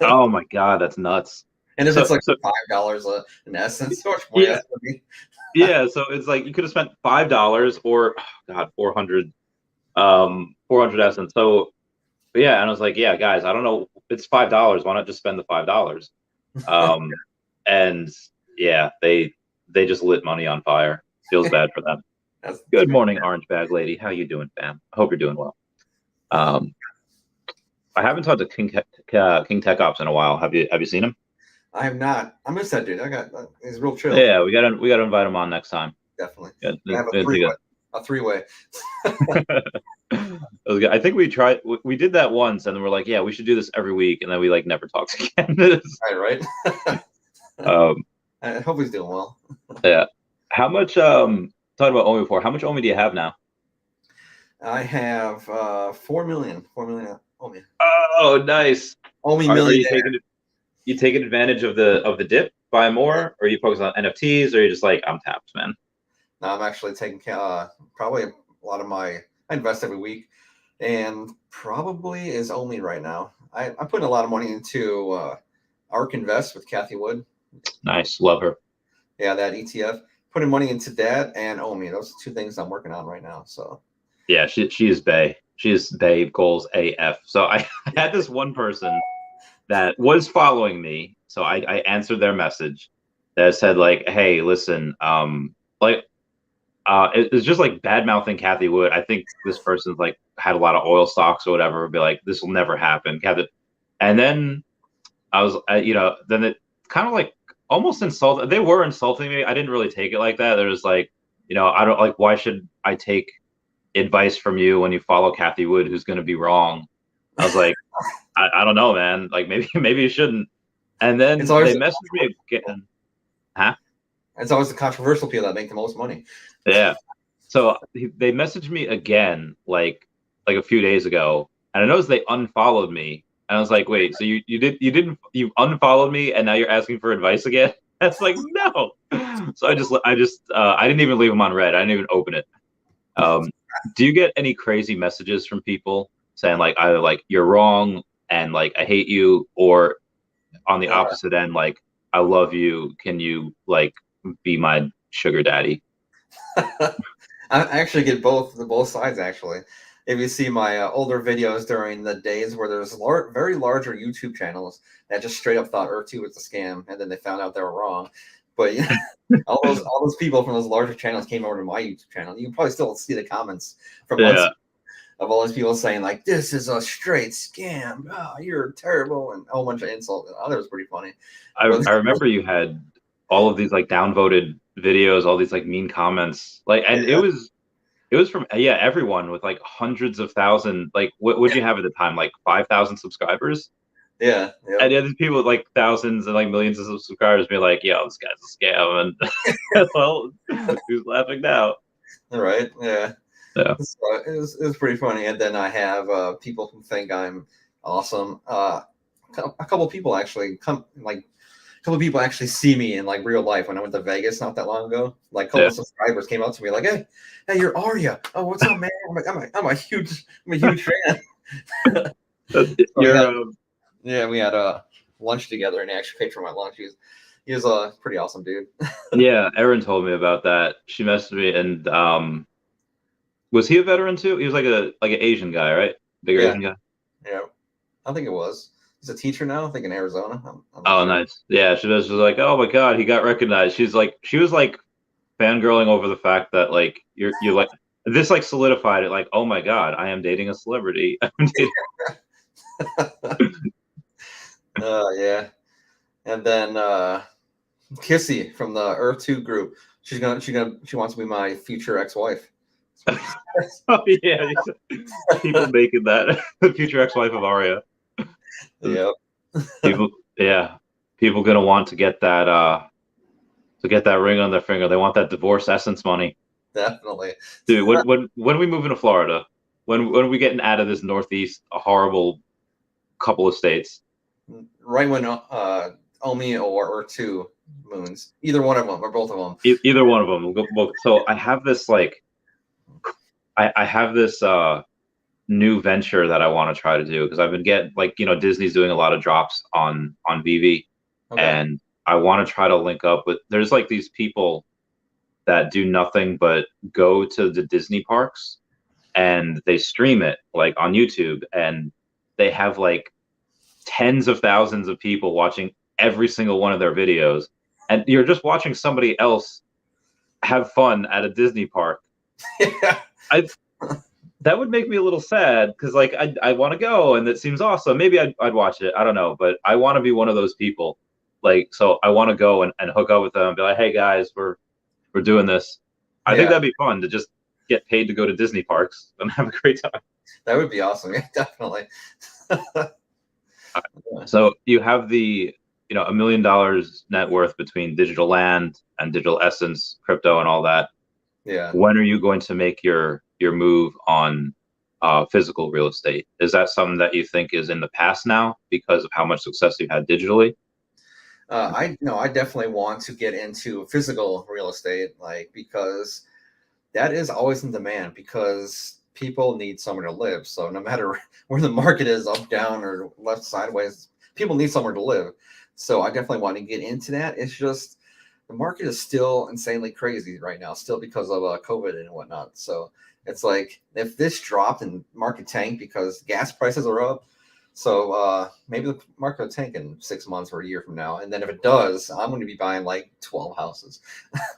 Oh my God, that's nuts. And if it's like $5 an Essence, so much more yeah. Yeah, so it's like you could have spent $5 or oh God, 400 Essence. So yeah, and I was like, yeah, guys, I don't know, it's $5. Why not just spend the $5? And yeah, they just lit money on fire. Feels bad for them. Good morning, Orange Bag Lady. How you doing, fam? I hope you're doing well. I haven't talked to King Tech Ops in a while. Have you seen him? I have not. I miss that dude. He's real chill. Yeah, we gotta invite him on next time. Definitely. Yeah, have a three-way. I think we did that once, and then we're like, yeah, we should do this every week, and then we like never talked again. Right. I hope he's doing well. Yeah. How much? Talking about OMI before. How much OMI do you have now? I have 4 million. 4 million OMI. Oh, nice. OMI million. You taking advantage of the dip, buy more, or you focus on NFTs, or you're just like, I'm tapped, man? No, I'm actually taking probably a lot of I invest every week, and probably is OMI right now. I'm putting a lot of money into ARK Invest with Kathy Wood. Nice, love her. Yeah, that ETF. Putting money into that and OMI. Those are two things I'm working on right now. So yeah, she is Bay. She is Bay goals AF. So I had this one person that was following me, so I answered their message that said like, hey, listen, it was just like bad mouthing Kathy Wood. I think this person's like had a lot of oil stocks or whatever. Be like, this will never happen, Kathy. And then I was, then it kind of like almost insulted. They were insulting me. I didn't really take it like that. They're just like, I don't like. Why should I take advice from you when you follow Kathy Wood, who's going to be wrong? I was like, I don't know, man. Like maybe you shouldn't. And then they messaged me again. Huh? It's always the controversial people that make the most money. Yeah. So they messaged me again, like a few days ago, and I noticed they unfollowed me. And I was like, wait, so you unfollowed me, and now you're asking for advice again? That's like, no. So I didn't even leave them on red. I didn't even open it. Do you get any crazy messages from people saying like either like you're wrong and like I hate you, or on the opposite end, like I love you, can you like be my sugar daddy? I actually get both sides actually. If you see my older videos during the days where there's very larger YouTube channels that just straight up thought Earth 2 was a scam, and then they found out they were wrong. But yeah, all those people from those larger channels came over to my YouTube channel. You can probably still see the comments from months of all those people saying like, "This is a straight scam. Oh, you're terrible," and a whole bunch of insults. I thought it was pretty funny. I remember you had all of these like downvoted videos, all these like mean comments, like, and it was from everyone with like hundreds of thousands. Like, what would you have at the time? Like 5,000 subscribers. Yeah. And these people with like thousands and like millions of subscribers be like, "Yo, this guy's a scam," and well, who's laughing now? All right. Yeah. So it was pretty funny. And then I have people who think I'm awesome. A couple people actually people actually see me in like real life when I went to Vegas not that long ago. Like a couple of subscribers came up to me like, hey, you're Arya. Oh, what's up, man? I'm a huge fan. We had lunch together, and he actually paid for my lunch. He was a pretty awesome dude. Yeah, Erin told me about that. She messaged me, and was he a veteran too? He was like an Asian guy, right? Bigger Asian guy. Yeah, I think it was. He's a teacher now, I think in Arizona. I'm sure. Nice. Yeah, she was like, oh my God, he got recognized. She was like fangirling over the fact that like you're like this like solidified it. Like, oh my God, I am dating a celebrity. Yeah. And then Kissy from the Earth 2 group. She wants to be my future ex-wife. Oh yeah, people making that the future ex-wife of Arya. Yep. People, yeah, people gonna want to get that ring on their finger. They want that divorce essence money. Definitely. Dude, when we move into Florida, when are we getting out of this Northeast a horrible couple of states? Right when Omi or two moons, either one of them or both of them. Either one of them. We'll go both. So I have this new venture that I want to try to do because I've been getting like Disney's doing a lot of drops on Veve, Okay. and I want to try to link up with. There's like these people that do nothing but go to the Disney parks and they stream it like on YouTube, and they have like tens of thousands of people watching every single one of their videos, and you're just watching somebody else have fun at a Disney park. Yeah. I That would make me a little sad because like I want to go and it seems awesome. Maybe I'd watch it. I don't know, but I want to be one of those people. Like, so I want to go and hook up with them and be like, hey guys, we're doing this. I think Yeah, that'd be fun to just get paid to go to Disney parks and have a great time. that would be awesome. Yeah, definitely. So you have the $1 million net worth between digital land and digital essence, crypto, and all that. Yeah. When are you going to make your move on physical real estate? Is that something that you think is in the past now because of how much success you've had digitally? I definitely want to get into physical real estate, like because that is always in demand because people need somewhere to live. So no matter where the market is, up, down, or left, sideways, people need somewhere to live. So I definitely want to get into that. It's just the market is still insanely crazy right now, still because of COVID and whatnot. So it's like if this dropped and market tanked because gas prices are up, so maybe the market will tank in 6 months or a year from now. And then if it does, I'm going to be buying like 12 houses,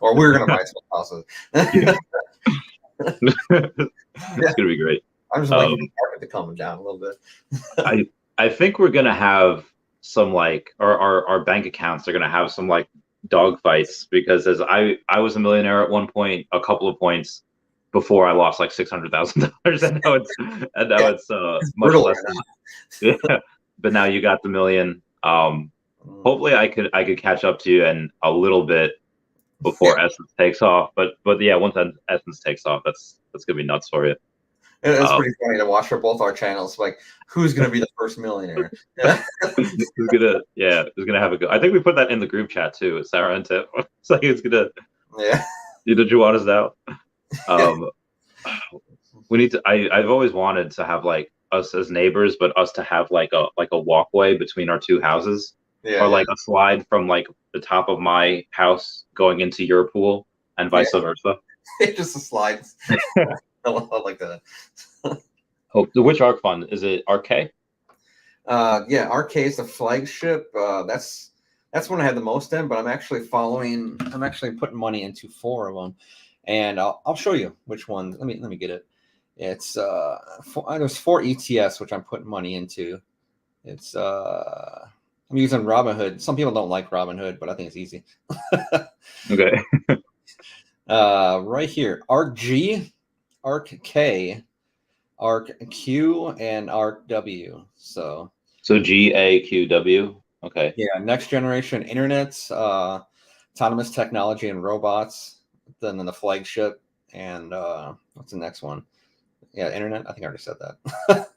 or we're going to buy 12 Yeah. houses. It's gonna be great. I'm just waiting for Um, the market to calm down a little bit. I think we're gonna have some like our bank accounts are gonna have some like dog fights because as I was a millionaire at one point, a couple of points before I lost like $600,000, and now Yeah, it's it's much brutal less right than yeah. But now you got the million. now. Hopefully I could catch up to you in a little bit Yeah, before Essence takes off. But yeah, once Essence takes off, that's gonna be nuts for you. it's Um, pretty funny to watch for both our channels. Like, who's going to be the first millionaire? Yeah, who's gonna have a go? I think we put that in the group chat too. It's Sarah and Tip. It's like it's gonna. yeah, Did you want us out? Um, we need to. I've always wanted to have like us as neighbors, but us to have like a walkway between our two houses, yeah, or yeah, like a slide from like the top of my house going into your pool, and yeah. vice versa. Just a slide. I like that. Oh, which ARC fund is it? RK? Yeah, RK is the flagship. That's one I had the most in, but I'm actually following. I'm actually putting money into four of them, and I'll show you which one. Let me get it. It's there's four ETFs which I'm putting money into. It's I'm using Robinhood. Some people don't like Robinhood, but I think it's easy. Okay. Right here, ARK-G, ARK-K, ARK-Q, and ARK-W. So So GAQW. Okay. yeah, next generation internets, autonomous technology and robots. Then the flagship, and what's the next one? Yeah, internet. I think I already said that.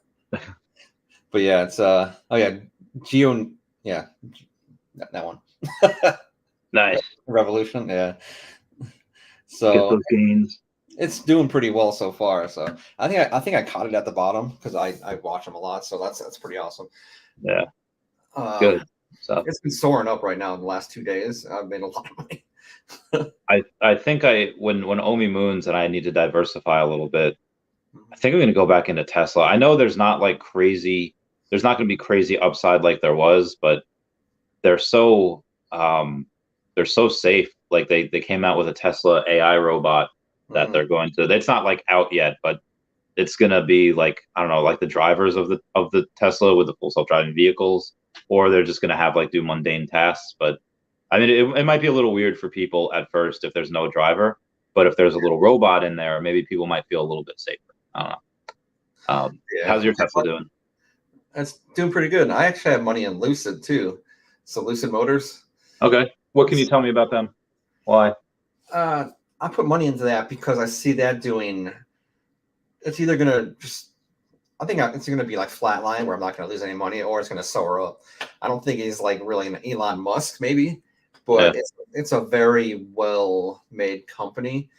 But yeah, it's oh yeah, Geo. Yeah, that one. Nice. Revolution. Yeah. Get So those gains. it's doing pretty well so far. So I think I caught it at the bottom because I watch them a lot. So that's pretty awesome. Yeah. Uh, Good. So it's been soaring up right now in the last 2 days. I've made a lot of money. I think when Omi moons and I need to diversify a little bit, I think I'm going to go back into Tesla. I know there's not going to be crazy upside like there was, but they're so um, they're so safe. Like they came out with a Tesla AI robot that Mhm. they're going to. It's not like out yet, but it's going to be like I don't know, like the drivers of the Tesla with the full self driving vehicles, or they're just going to have like do mundane tasks. But I mean, it might be a little weird for people at first if there's no driver, but if there's a little robot in there, maybe people might feel a little bit safer. I don't know. Yeah. How's your Tesla doing? It's doing pretty good. I actually have money in Lucid too. So Lucid Motors. Okay. What can you tell me about them? Why? Uh, I put money into that because I see that doing. It's either gonna just. I think it's gonna be like flatline where I'm not gonna lose any money, or it's gonna soar up. I don't think he's like really an Elon Musk, maybe, Yeah. but it's a very well made company.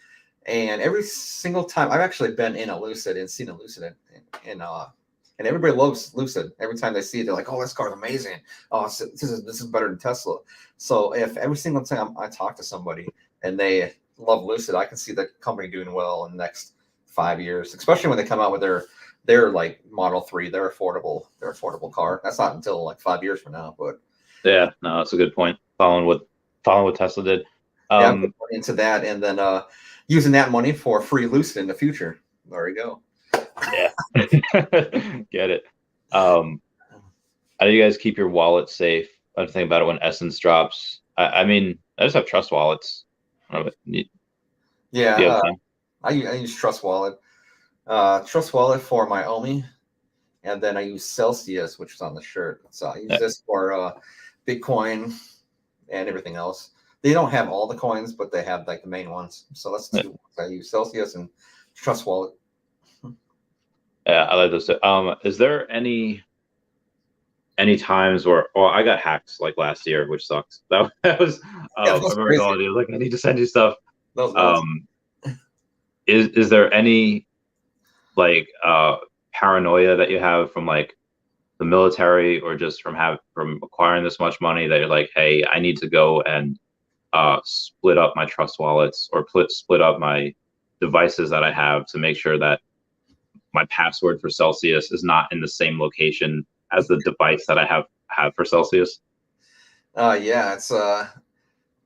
And every single time I've actually been in a Lucid and seen a Lucid and everybody loves Lucid. Every time they see it, they're like, "Oh, this car's amazing. Oh, this is better than Tesla." So if every single time I talk to somebody and they love Lucid, I can see the company doing well in the next 5 years, especially when they come out with their like Model 3, their affordable car. That's not until like 5 years from now, but Yeah. No, that's a good point. Following what Tesla did. yeah, I'm putting Um, money into that and then using that money for free Lucid in the future. There you go. yeah. Get it. Um, how do you guys keep your wallet safe? I think about it when Essence drops. I mean, I just have trust wallets. I don't know, Yeah, do you have the same? I use Trust Wallet. Trust Wallet for my OMI, and then I use Celsius, which is on the shirt. So I use Yeah. this for Bitcoin and everything else. They don't have all the coins, but they have like the main ones. So that's Yeah. two. I use Celsius and Trust Wallet. Yeah, I like those. Is there any times where, well, I got hacked like last year, which sucks. That was Yeah, I that's remember crazy. calling you like I need to send you stuff. That was nuts. Um, is there any like paranoia that you have from like the military or just from acquiring this much money that you're like, hey, I need to go and split up my trust wallets or split up my devices that I have to make sure that my password for Celsius is not in the same location as the device that I have for Celsius. Yeah, it's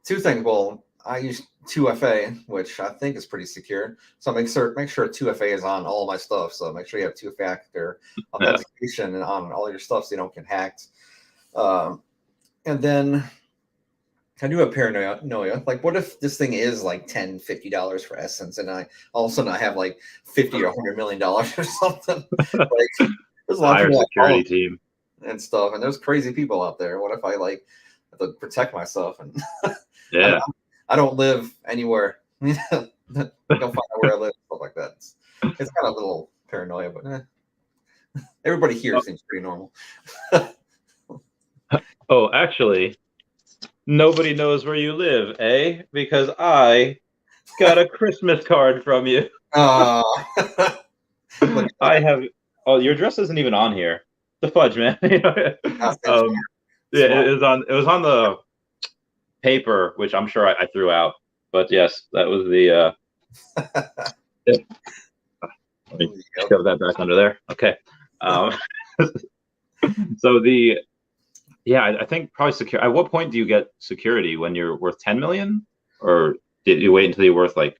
two things. Well, I use 2FA, which I think is pretty secure. So make sure 2FA is on all my stuff. So make sure you have two-factor Yeah, authentication on all your stuff so you don't get hacked. Um, and then I do have paranoia. Like, what if this thing is like $10, $50 for Essence, and I all of a sudden I have like 50 or $100 million or something? Like, there's a lot of higher people that security follow team. and stuff, and there's crazy people out there. What if I like have to protect myself? And I, Yeah. I don't live anywhere. Don't find out where I live, stuff like that. It's kind of a little paranoia, but everybody here Oh, seems pretty normal. oh, actually, nobody knows where you live, eh? Because I got a Christmas card from you. Uh, look at I that. have. Oh, your address isn't even on here. The fudge, man. That's Yeah, smart. it was on the paper, which I'm sure I threw out. But yes, that was the. Yeah, let me Yep. shove that back under there. Okay. Um, so the yeah, I think probably secure. At what point do you get security when you're worth 10 million, or did you wait until you're worth like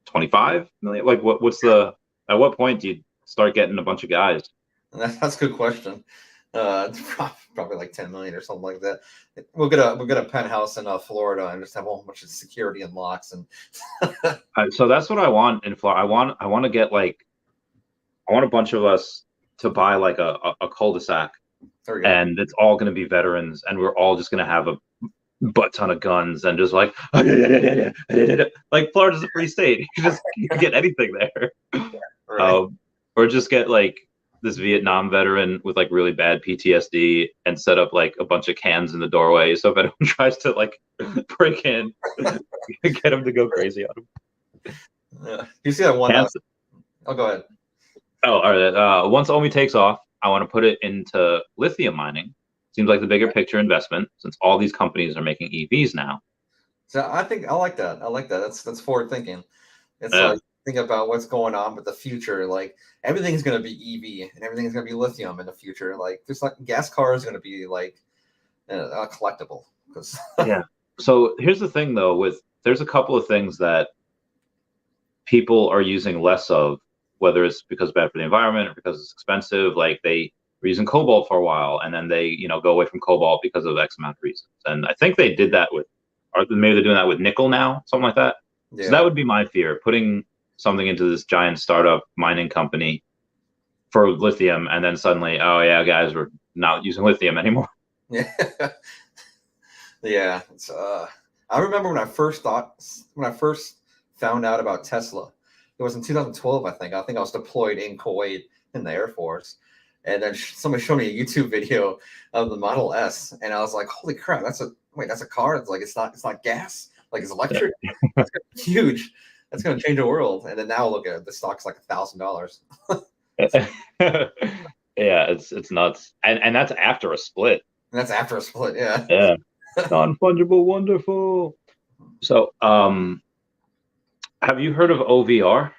25 million? Like what's the at what point do you start getting a bunch of guys? That's a good question. It's probably like 10 million or something like that. We'll get a penthouse in Florida and just have a whole bunch of security and locks and So that's what I want in Florida. I want to get like I want a bunch of us to buy like a cul-de-sac, there we go. and it's all going to be veterans, and we're all just going to have a butt ton of guns and just like like Florida's a free state. You can get anything there. Right. Um, or just get like this Vietnam veteran with like really bad PTSD and set up like a bunch of cans in the doorway. So if anyone tries to like break in, get them to go crazy on them. Yeah. You see that one? Cans. Oh, go ahead. Oh, all right. Once OMI takes off, I want to put it into lithium mining. Seems like the bigger picture investment since all these companies are making EVs now. So I think I like that. I like that. That's forward thinking. It's Yeah. like think about what's going on with the future. Like everything's going to be EV and everything's going to be lithium in the future. Like just like gas cars going to be like collectible because Yeah. So here's the thing though, there's a couple of things that people are using less of, whether it's because it's bad for the environment or because it's expensive. Like they were using cobalt for a while, and then they go away from cobalt because of X amount of reasons. And I think they did that with, or maybe they're doing that with nickel now, something like that. So that yeah. would be my fear: putting something into this giant startup mining company, for lithium, and then suddenly, oh yeah, guys, we're not using lithium anymore. Yeah. Yeah. It's, I remember when I first found out about Tesla. It was in 2012, I think. I think I was deployed in Kuwait in the Air Force, and then somebody showed me a YouTube video of the Model S, and I was like, "Holy crap! That's a car. It's like it's not gas. Like it's electric. That's gonna be huge. That's gonna change the world." And then now look at it. The stock's like $1,000. Yeah, it's nuts, and that's after a split. And that's after a split. Yeah. Yeah, non-fungible, wonderful. So, have you heard of OVR?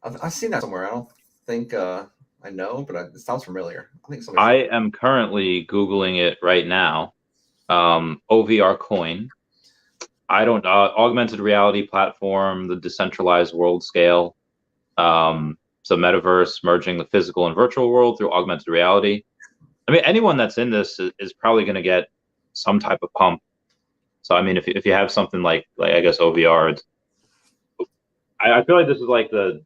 I've seen that somewhere. I don't think I know, but it sounds familiar. I think I somebody. am currently Googling it right now. OVR coin. I don't augmented reality platform, the decentralized world scale. So metaverse merging the physical and virtual world through augmented reality. I mean, anyone that's in this is probably going to get some type of pump. So I mean, if you have something like I guess OVR, I feel like this is like the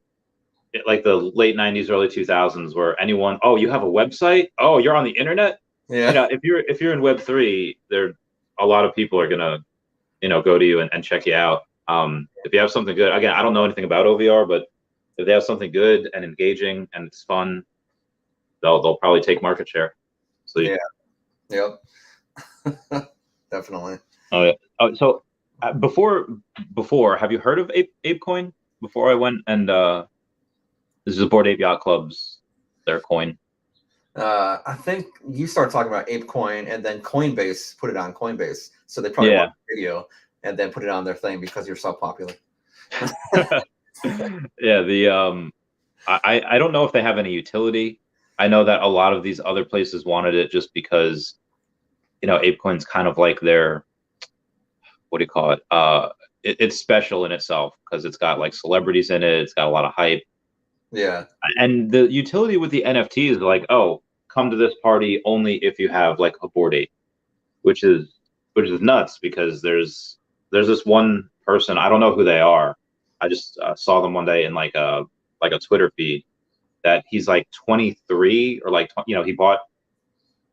late 90s, early 2000s, where anyone, oh, you have a website, oh, you're on the internet. You Yeah. know, if you're in Web3, there a lot of people are gonna go to you and check you out. If you have something good, again, I don't know anything about OVR, but if they have something good and engaging and it's fun, they'll probably take market share. So Yeah. Yep. Definitely. oh yeah. So before, have you heard of ApeCoin? Before I went and this is Bored Ape Yacht Club's their coin. I think you started talking about ApeCoin, and then Coinbase put it on Coinbase. So they probably Yeah. watched the video and then put it on their thing because you're so popular. Yeah, I don't know if they have any utility. I know that a lot of these other places wanted it just because, ApeCoin's kind of like their, what do you call it? It's special in itself because it's got like celebrities in it. It's got a lot of hype. Yeah. And the utility with the NFTs is like, oh, come to this party only if you have like a Bored Ape, which is nuts because there's this one person, I don't know who they are. I just saw them one day in like a Twitter feed that he's like 23 or like he bought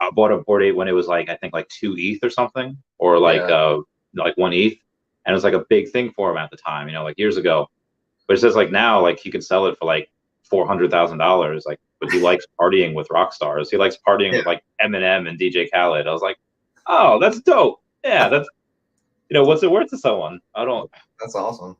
a Bored Ape when it was like I think like 2 ETH or something, or Yeah. like 1 ETH, and it was like a big thing for him at the time, like years ago. But it says like now like he could sell it for like $400,000, like, but he likes partying with rock stars. He likes partying Yeah. with like Eminem and DJ Khaled. I was like, oh, that's dope. Yeah, that's what's it worth to someone? I don't. That's awesome.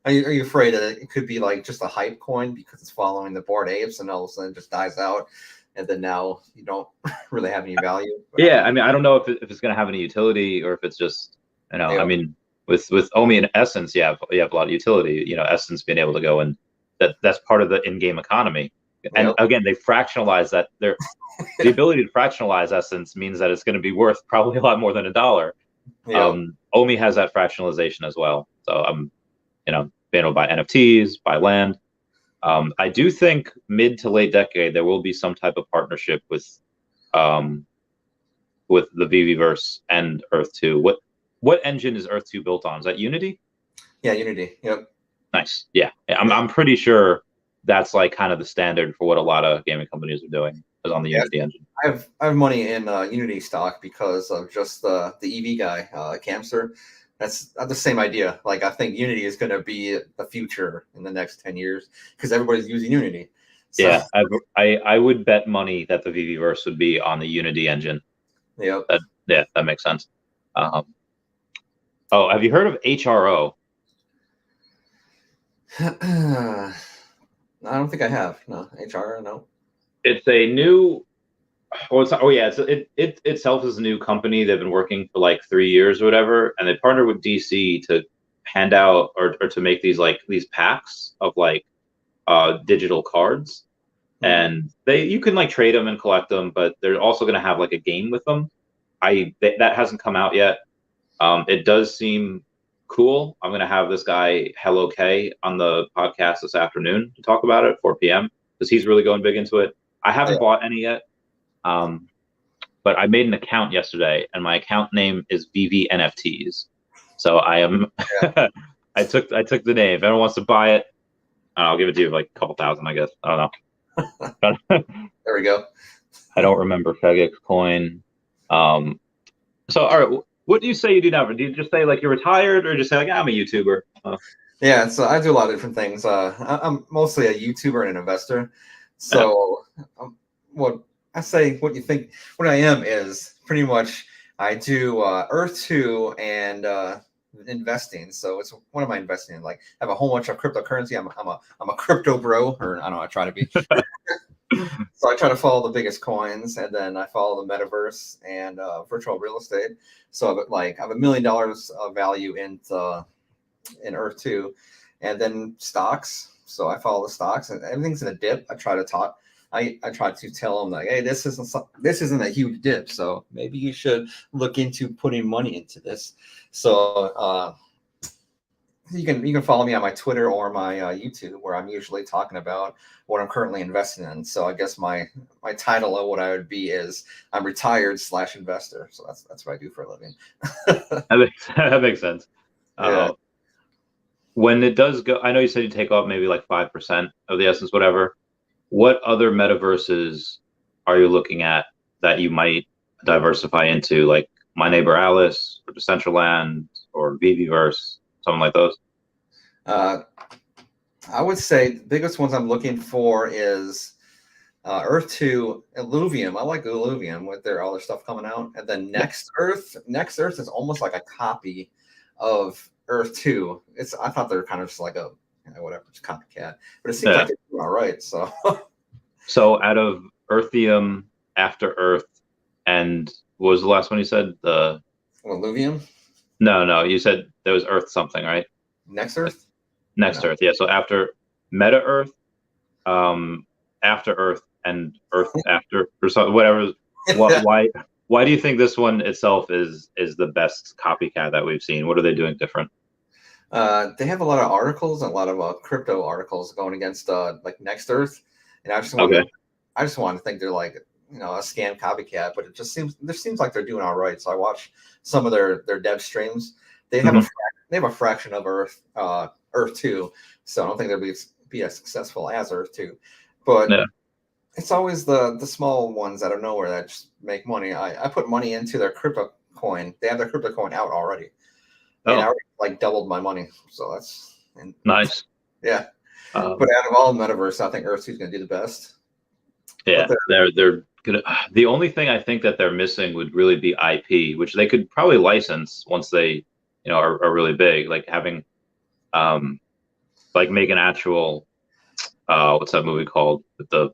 Are you afraid that it could be like just a hype coin because it's following the Bored Apes and all of a sudden it just dies out, and then now you don't really have any value? Yeah, I mean, I don't know if it's going to have any utility or if it's just, Yeah. I mean, with OMI and Essence, you have a lot of utility. Essence being able to go and that's part of the in-game economy. And Yep. again, they fractionalize that. The ability to fractionalize Essence means that it's going to be worth probably a lot more than $1. Yep. OMI has that fractionalization as well. So being able to buy NFTs, buy land. I do think mid to late decade there will be some type of partnership with the Veveverse and Earth 2. What engine is Earth 2 built on? Is that Unity? Yeah. Unity. Yep. Nice. Yeah. I'm pretty sure that's like kind of the standard for what a lot of gaming companies are doing is on the Unity engine. I have money in Unity stock because of just the EV guy, Camster. That's the same idea. Like I think Unity is going to be the future in the next 10 years because everybody's using Unity. So, Yeah, I would bet money that the Veveverse would be on the Unity engine. Yep. That makes sense. Oh, have you heard of HRO? I don't think I have. No, HR, no. It's a new. Well, it's not, oh yeah, it itself is a new company. They've been working for like 3 years or whatever, and they partnered with DC to hand out or to make these packs of like digital cards, and you can like trade them and collect them, but they're also going to have like a game with them. That hasn't come out yet. It does seem cool. I'm going to have this guy Hello K on the podcast this afternoon to talk about it at 4 p.m. because he's really going big into it. I haven't bought any yet. But I made an account yesterday, and my account name is VV NFTs. So I am. I took the name. If anyone wants to buy it, I'll give it to you for like a couple thousand, I guess. I don't know. There we go. I don't remember FedEx coin. Um, so, all right, what do you say you do now? Do you just say like you're retired, or just say like I'm a YouTuber? Yeah, so I do a lot of different things. I'm mostly a YouTuber and an investor. Yeah, So, what I say, what you think, what I am is pretty much I do Earth 2 and investing. So, it's what am I investing in? Like, I have a whole bunch of cryptocurrency. I'm a crypto bro, or I don't know, I try to be. So, I try to follow the biggest coins, and then I follow the metaverse and virtual real estate. So, I have $1 million of value in Earth 2, and then stocks. So I follow the stocks, and everything's in a dip. I try to talk. I try to tell them like, hey, this isn't a huge dip, so maybe you should look into putting money into this. So you can follow me on my Twitter or my YouTube, where I'm usually talking about what I'm currently investing in. So I guess my title of what I would be is I'm retired / investor. So that's what I do for a living. that makes sense. Yeah. Uh, when it does go, I know you said you take off maybe like 5% of the essence, whatever. What other metaverses are you looking at that you might diversify into, like My Neighbor Alice or Decentraland or Viviverse, something like those? Uh, I would say the biggest ones I'm looking for is Earth 2, Illuvium. I like Illuvium with all their stuff coming out. And then Yeah. Next Earth. Next Earth is almost like a copy of Earth 2. I thought they were kind of just like a whatever, just copycat. But it seems Yeah. like they're doing all right. So So out of Earthium, After Earth, and what was the last one you said? The Illuvium, No, you said there was Earth something, right? Next Like Earth. I next know. Earth. Yeah. So after Meta Earth, um, After Earth, and Earth After, or so, whatever. What? Why do you think this one itself is the best copycat that we've seen? What are they doing different? They have a lot of articles and a lot of crypto articles going against like Next Earth, and Okay. I just want to think they're like a scam copycat, but it seems like they're doing all right. So I watch some of their dev streams. They have Hmm. they have a fraction of Earth 2, so I don't think they'll be as successful as Earth 2. But Yeah. it's always the small ones out of nowhere that just make money. I put money into their crypto coin. They have their crypto coin out already, and I Oh, already like doubled my money. So that's and nice. yeah. But Um, out of all the metaverse, I think Earth 2 is going to do the best. But yeah, they're gonna. The only thing I think that they're missing would really be IP, which they could probably license once they, are really big. Like having, um, like make an actual, what's that movie called with the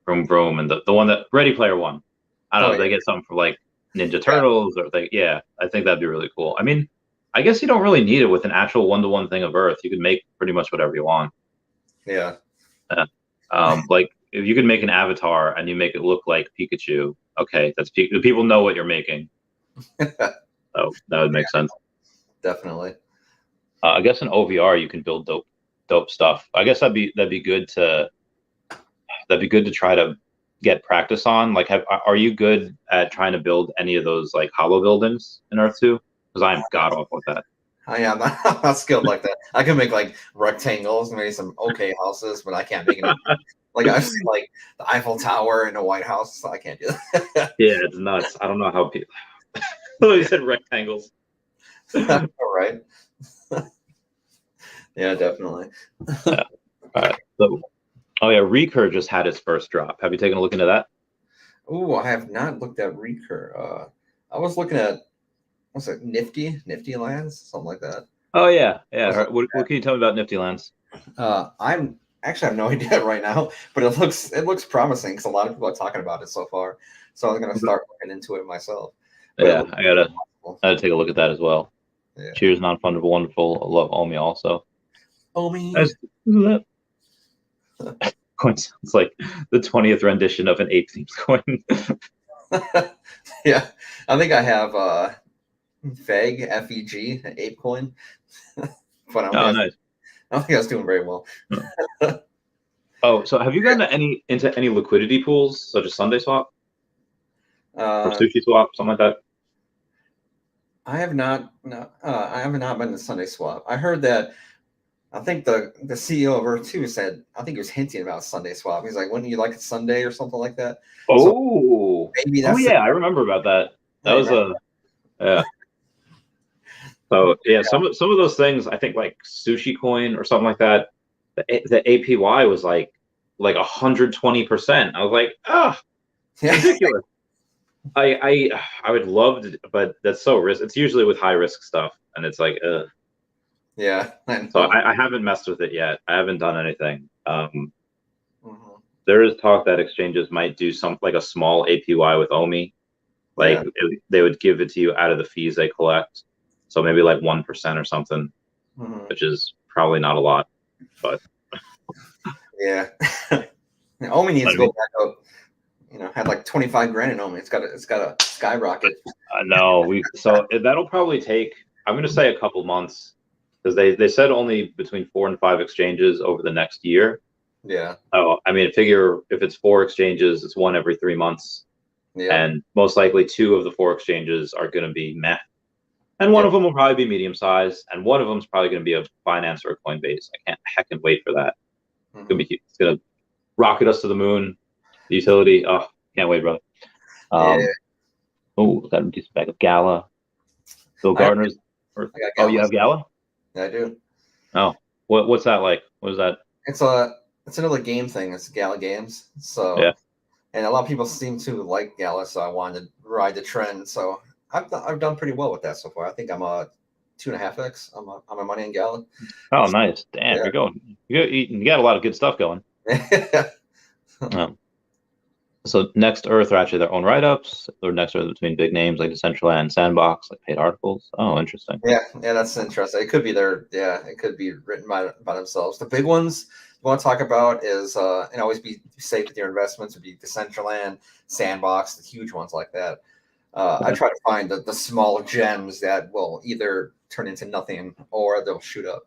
Vroom Vroom and the one that Ready Player One. I don't oh know. yeah, They get something for like Ninja yeah, Turtles or yeah. I think that'd be really cool. I mean, I guess you don't really need it with an actual one-to-one thing of Earth. You can make pretty much whatever you want. yeah. Yeah. Like if you can make an avatar and you make it look like Pikachu, okay, people know what you're making. So that would make sense. Definitely. I guess in OVR you can build dope stuff. I guess that'd be good to try to get practice on. Like, are you good at trying to build any of those like hollow buildings in Earth 2? Because I'm god awful with that. I am not, I'm not skilled like that. I can make like rectangles, maybe some okay houses, but I can't make any. Like I've seen like the Eiffel Tower and the White House, so I can't do that. Yeah, it's nuts. I don't know how people. You said rectangles. All right. Yeah, definitely. Yeah. All right. So, oh yeah, Recur just had its first drop. Have you taken a look into that? Oh, I have not looked at Recur. I was looking at what's it, Nifty Lands, something like that. Oh yeah, I yeah. was All right. What can you tell me about Nifty Lands? I'm actually I have no idea right now, but it looks promising because a lot of people are talking about it so far. So I'm gonna start looking into it myself. But it Yeah, looks I gotta possible. I gotta take a look at that as well. Yeah. Cheers, non-fundable, wonderful. I love OMI also. OMI. As that coins, it's like the 20th rendition of an ape themes coin. Yeah, I think I have FEG, Ape Coin, but Oh, nice. I don't think I was doing very well. Oh, so have you gotten into any liquidity pools such as Sunday Swap or Uh, Sushi Swap, something like that? I have not. No, I have not been to Sunday Swap. I heard that I think the CEO of Earth 2 said, I think he was hinting about Sunday swap. He's like, wouldn't you like it Sunday or something like that? So Oh, maybe oh that's yeah, I remember about that. That hey, was man. a yeah. So yeah, some of those things I think like Sushi Coin or something like that. The APY was like 120%. I was like, ah, it's Yeah. ridiculous. I would love to, but that's so risk. It's usually with high risk stuff, and it's like, Yeah, I so know. I haven't messed with it yet. I haven't done anything. Mhm. There is talk that exchanges might do some like a small APY with OMI, like Yeah. they would give it to you out of the fees they collect. So maybe like 1% or something, Mhm. which is probably not a lot, but Yeah. Omi needs I to go mean, back up. Had like 25 grand in Omi. It's got to skyrocket. no, that'll probably take. I'm going to say a couple months because they said only between 4 and 5 exchanges over the next year. Yeah. Oh, I mean, figure if it's 4 exchanges, it's one every 3 months, Yep. and most likely 2 of the 4 exchanges are going to be meh, and one Yep. of them will probably be medium size, and one of them is probably going to be a Binance or a Coinbase. I can't heckin' wait for that. It's gonna Hmm. be it's gonna rocket us to the moon. The utility, oh, can't wait, bro. Yeah. Um, oh, got a decent bag of Gala. Bill I, Gardner's. I got Oh, you Gallus. have Gala? Yeah, I do. Oh, what's that like? What is that? It's a it's another game thing. It's Gala Games. Yeah. And a lot of people seem to like Gala, so I wanted to ride the trend. So I've done pretty well with that so far. I think I'm a 2.5x on my money in Gala. Oh, nice. Damn, Yeah. you're going. You got a lot of good stuff going. Um, so Next Earth are actually their own write-ups. Or Next Earth between big names like Decentraland and Sandbox, like paid articles. Oh, interesting. Yeah, that's interesting. It could be it could be written by themselves. The big ones you want to talk about is and always be safe with your investments would be Decentraland, Sandbox, the huge ones like that. I Yeah, try to find the small gems that will either turn into nothing or they'll shoot up.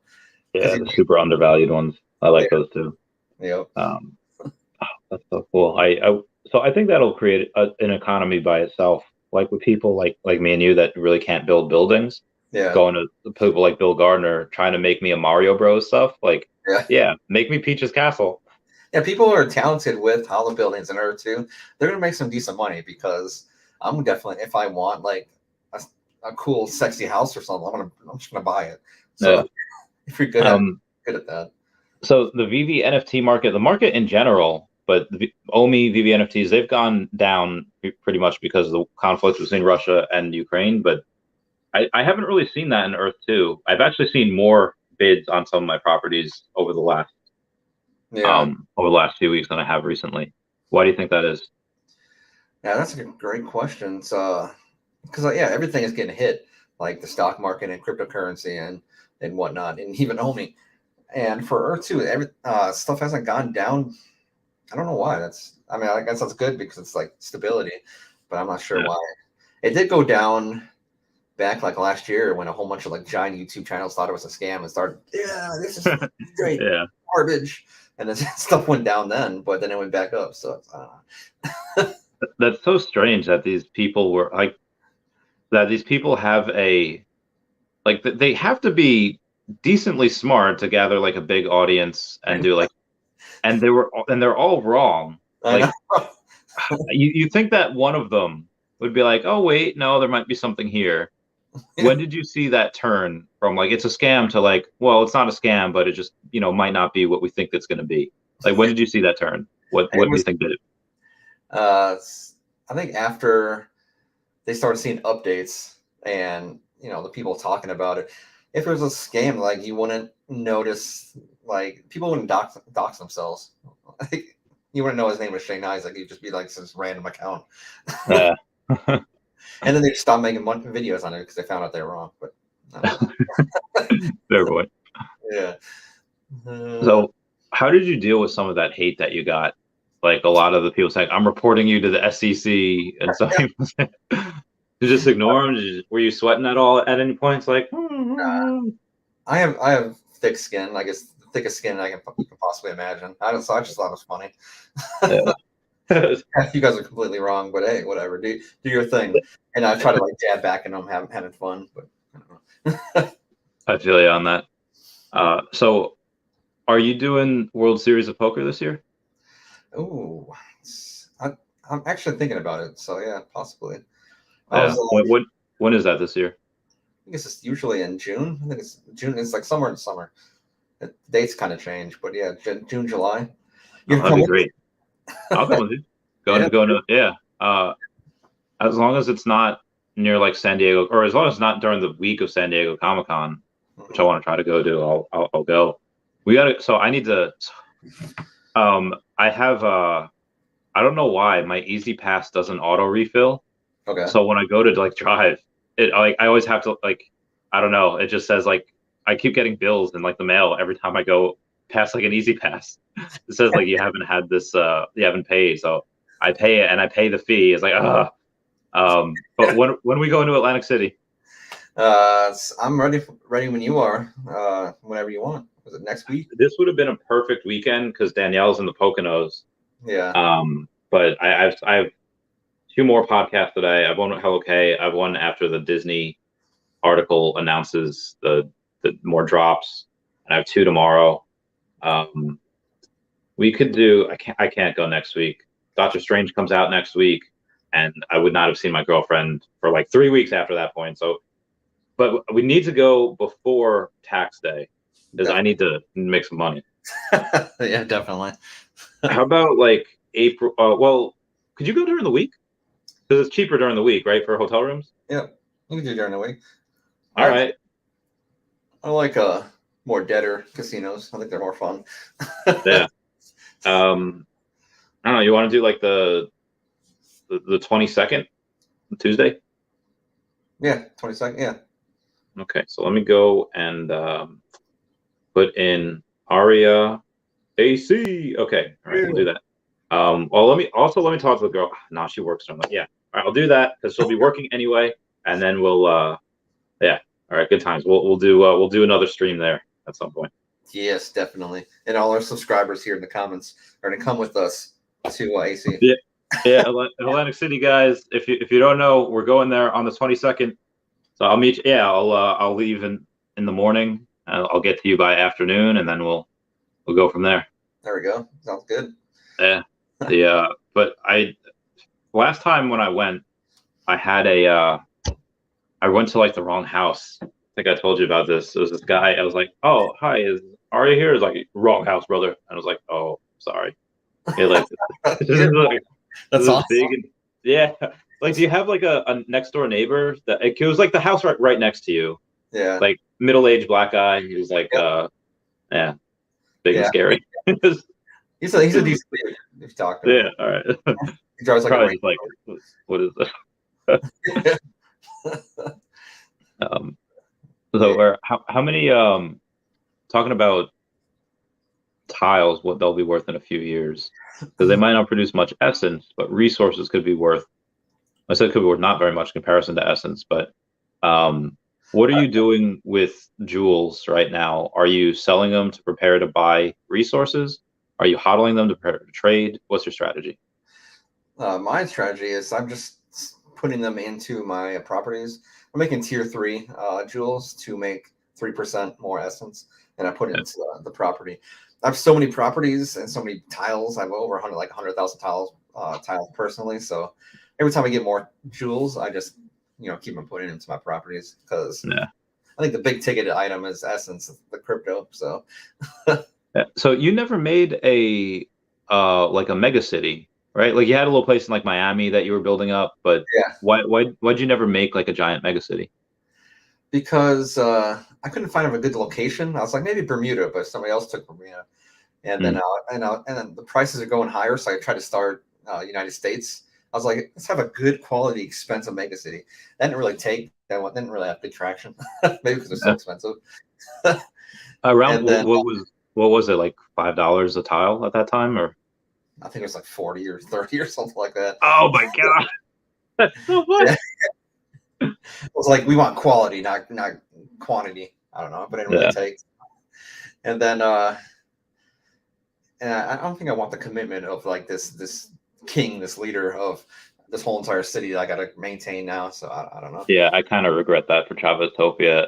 Because yeah, the super undervalued ones. I yeah, like those too. yep, Um, that's so cool. So I think that'll create an economy by itself. Like with people like me and you that really can't build buildings, yeah, going to people like Bill Gardner trying to make me a Mario Bros stuff. Like, yeah, yeah, make me Peach's Castle. yeah. People who are talented with hollow buildings and Earth too, they're gonna make some decent money because I'm definitely if I want like a, a cool, sexy house or something, I'm just gonna buy it. Yeah. So if you're Um, good at that, so the VV NFT market, the market in general, but the OMI VV NFTs, they've gone down pretty much because of the conflict between Russia and Ukraine. But I haven't really seen that in Earth 2. I've actually seen more bids on some of my properties yeah, over the last few weeks than I have recently. Why do you think that is? yeah, that's a great question. So because yeah, everything is getting hit, like the stock market and cryptocurrency and whatnot, and even Omi. And for Earth 2, every stuff hasn't gone down. I don't know why. I mean, I guess that's good because it's like stability, but I'm not sure Yeah, why. It did go down back like last year when a whole bunch of like giant YouTube channels thought it was a scam and started, yeah, this is straight yeah. garbage, and then stuff went down then, but then it went back up. So That's so strange that these people were like that. These people have a like they have to be decently smart to gather like a big audience and do like and they're all wrong. I know. Like you think that one of them would be like, oh wait, no, there might be something here. When did you see that turn from like it's a scam to like, well, it's not a scam, but it just might not be what we think it's going to be. Like when did you see that turn? It What do you was think did it? uh, I think after they started seeing updates and the people talking about it. If it was a scam, like you wouldn't notice, like people wouldn't dox themselves. Like you wouldn't know his name was Shane Isaac. You'd just be like this random account, Uh, and then they just stopped making videos on it because they found out they were wrong. But I don't know. Fair boy. Yeah. Uh, So, how did you deal with some of that hate that you got? Like a lot of the people saying, "I'm reporting you to the SEC," and some people saying, "You just ignore them." Were you sweating at all at any points? Like, I have thick skin. I guess the thickest skin you can possibly imagine. So I just thought it was funny. yeah. You guys are completely wrong, but hey, whatever. Do your thing. And I try to like jab back, and I'm having fun. But I don't know. I feel you on that. So Are you doing World Series of Poker this year? Oh, I'm actually thinking about it. So yeah, possibly. I was Yeah. When is that this year? I guess it's usually in June. I think it's June. It's like somewhere in the summer. The dates kind of change, but yeah, June, July. You Oh, can that'd come be with great. I'll go with you. me? Yeah. Going to yeah. As long as it's not near like San Diego, or as long as it's not during the week of San Diego Comic-Con, which I Mhm. want to try to go to, I'll go. We gotta. So I need to. I have I don't know why my Easy Pass doesn't auto refill. Okay. So when I go to like drive, it like I always have to like I don't know. It just says like I keep getting bills in like the mail every time I go past like an Easy Pass. It says like you haven't had this you haven't paid. So I pay it and I pay the fee. It's like but when we go into Atlantic City, I'm ready when you are. Whenever you want. Was it next week? this would have been a perfect weekend because Danielle's in the Poconos. Yeah. But I have two more podcasts today. I've one with Hello K. I've one after the Disney article announces the more drops, and I have two tomorrow. Um, we could do. I can't go next week. Doctor Strange comes out next week, and I would not have seen my girlfriend for like 3 weeks after that point. So, but we need to go before tax day because I Definitely. need to make some money. Yeah, definitely. How about like April? Well, could you go during the week? Because it's cheaper during the week, right, for hotel rooms? Yeah, you can do during the week. All I right. I like more deader casinos. I think they're more fun. Yeah. I don't know. You want to do like the 22nd, Tuesday? Yeah, 22nd. Yeah. Okay, so let me go and put in Aria AC. Okay, all right, we'll do that. Well, let me talk to the girl. No, she works on that. Yeah, all right, I'll do that because she'll be working anyway, and then we'll yeah. All right, good times. We'll do another stream there at some point. Yes, definitely. And all our subscribers here in the comments are going to come with us to AC. Yeah, yeah. Atlantic City guys. If you don't know, we're going there on the 22nd. So I'll meet you. Yeah, I'll leave in the morning. I'll get to you by afternoon, and then we'll go from there. There we go. Sounds good. Yeah, but last time when I went, I had I went to like the wrong house. I think I told you about this. There was this guy. I was like, "Oh, hi, is Arya here?" Is like wrong house, brother. And I was like, "Oh, sorry." Yeah, like this is like That's this is awesome. big and yeah. Like, do you have like a next door neighbor that it was like the house right next to you? Yeah. Like middle-aged black guy. He was like, Yep. yeah, big and Yeah. scary. He's a decent dude if you talk to him. Yeah, all right. He drives like a Probably Range just like, what is this? Um, so Yeah. where how many talking about tiles, what they'll be worth in a few years, because they might not produce much essence, but resources could be worth. I said could be worth not very much in comparison to essence, but um, what are you doing with jewels right now? Are you selling them to prepare to buy resources? Are you hodling them to prepare to trade? What's your strategy? My strategy is I'm just putting them into my properties. I'm making tier 3 jewels to make 3% more essence, and I put it Yeah. into the property. I have so many properties and so many tiles. I have over 100,000 tiles personally. So every time I get more jewels, I just keep on putting into my properties because Yeah. I think the big ticket item is essence, the crypto. So Yeah. So you never made a like a mega city, right? Like you had a little place in like Miami that you were building up, but yeah, why'd you never make like a giant mega city? because I couldn't find a good location. I was like maybe Bermuda, but somebody else took Bermuda, and then Hmm. and then the prices are going higher. So I tried to start United States. I was like, let's have a good quality, expensive mega city. That didn't really take. That one didn't really have big traction, maybe because they're so Yeah. expensive. Around And then what was it like $5 a tile at that time or? I think it was like 40 or 30 or something like that. Oh my God, that's so Yeah, much. it was like we want quality, not quantity. I don't know, but it didn't really Yeah, take. And then and I don't think I want the commitment of like this king, this leader of this whole entire city that I got to maintain now. So I don't know. yeah. I kind of regret that for Chavez.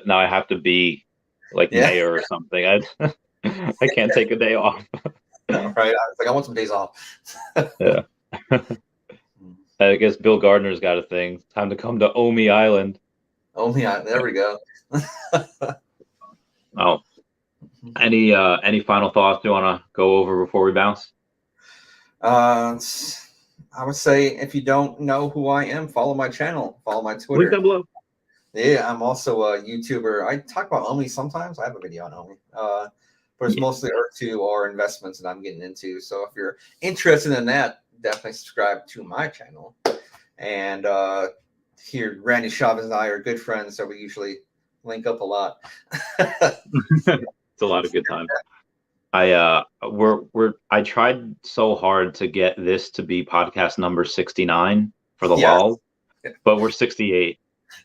Now I have to be like Yeah, mayor or something. I I can't take a day off. Right? I was like, I want some days off. Yeah. I guess Bill Gardner's got a thing. Time to come to OMI Island. Oh yeah, there we go. Oh, any final thoughts you want to go over before we bounce? I would say if you don't know who I am, follow my channel, follow my Link Twitter. down below. Yeah, I'm also a YouTuber. I talk about OMI sometimes. I have a video on OMI. But it's mostly Earth2 or investments that I'm getting into. So if you're interested in that, definitely subscribe to my channel. And here, Randy Chavez and I are good friends, so we usually link up a lot. It's a lot of good times. I tried so hard to get this to be podcast number 69 for the Yes. lull, but we're 68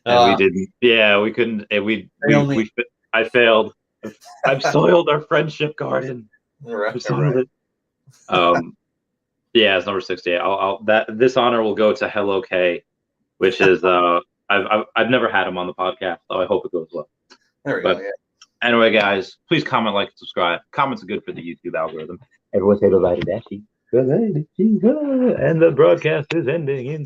and we didn't. Yeah, we couldn't. I failed. I've soiled our friendship garden. Right. It. Yeah, it's number 68. This honor will go to Hello K, which is I've never had him on the podcast, so I hope it goes well. There we go. Yeah. Anyway, guys, please comment, like, subscribe. Comments are good for the YouTube algorithm. Everyone say bye-bye to Dashi. And the broadcast is ending in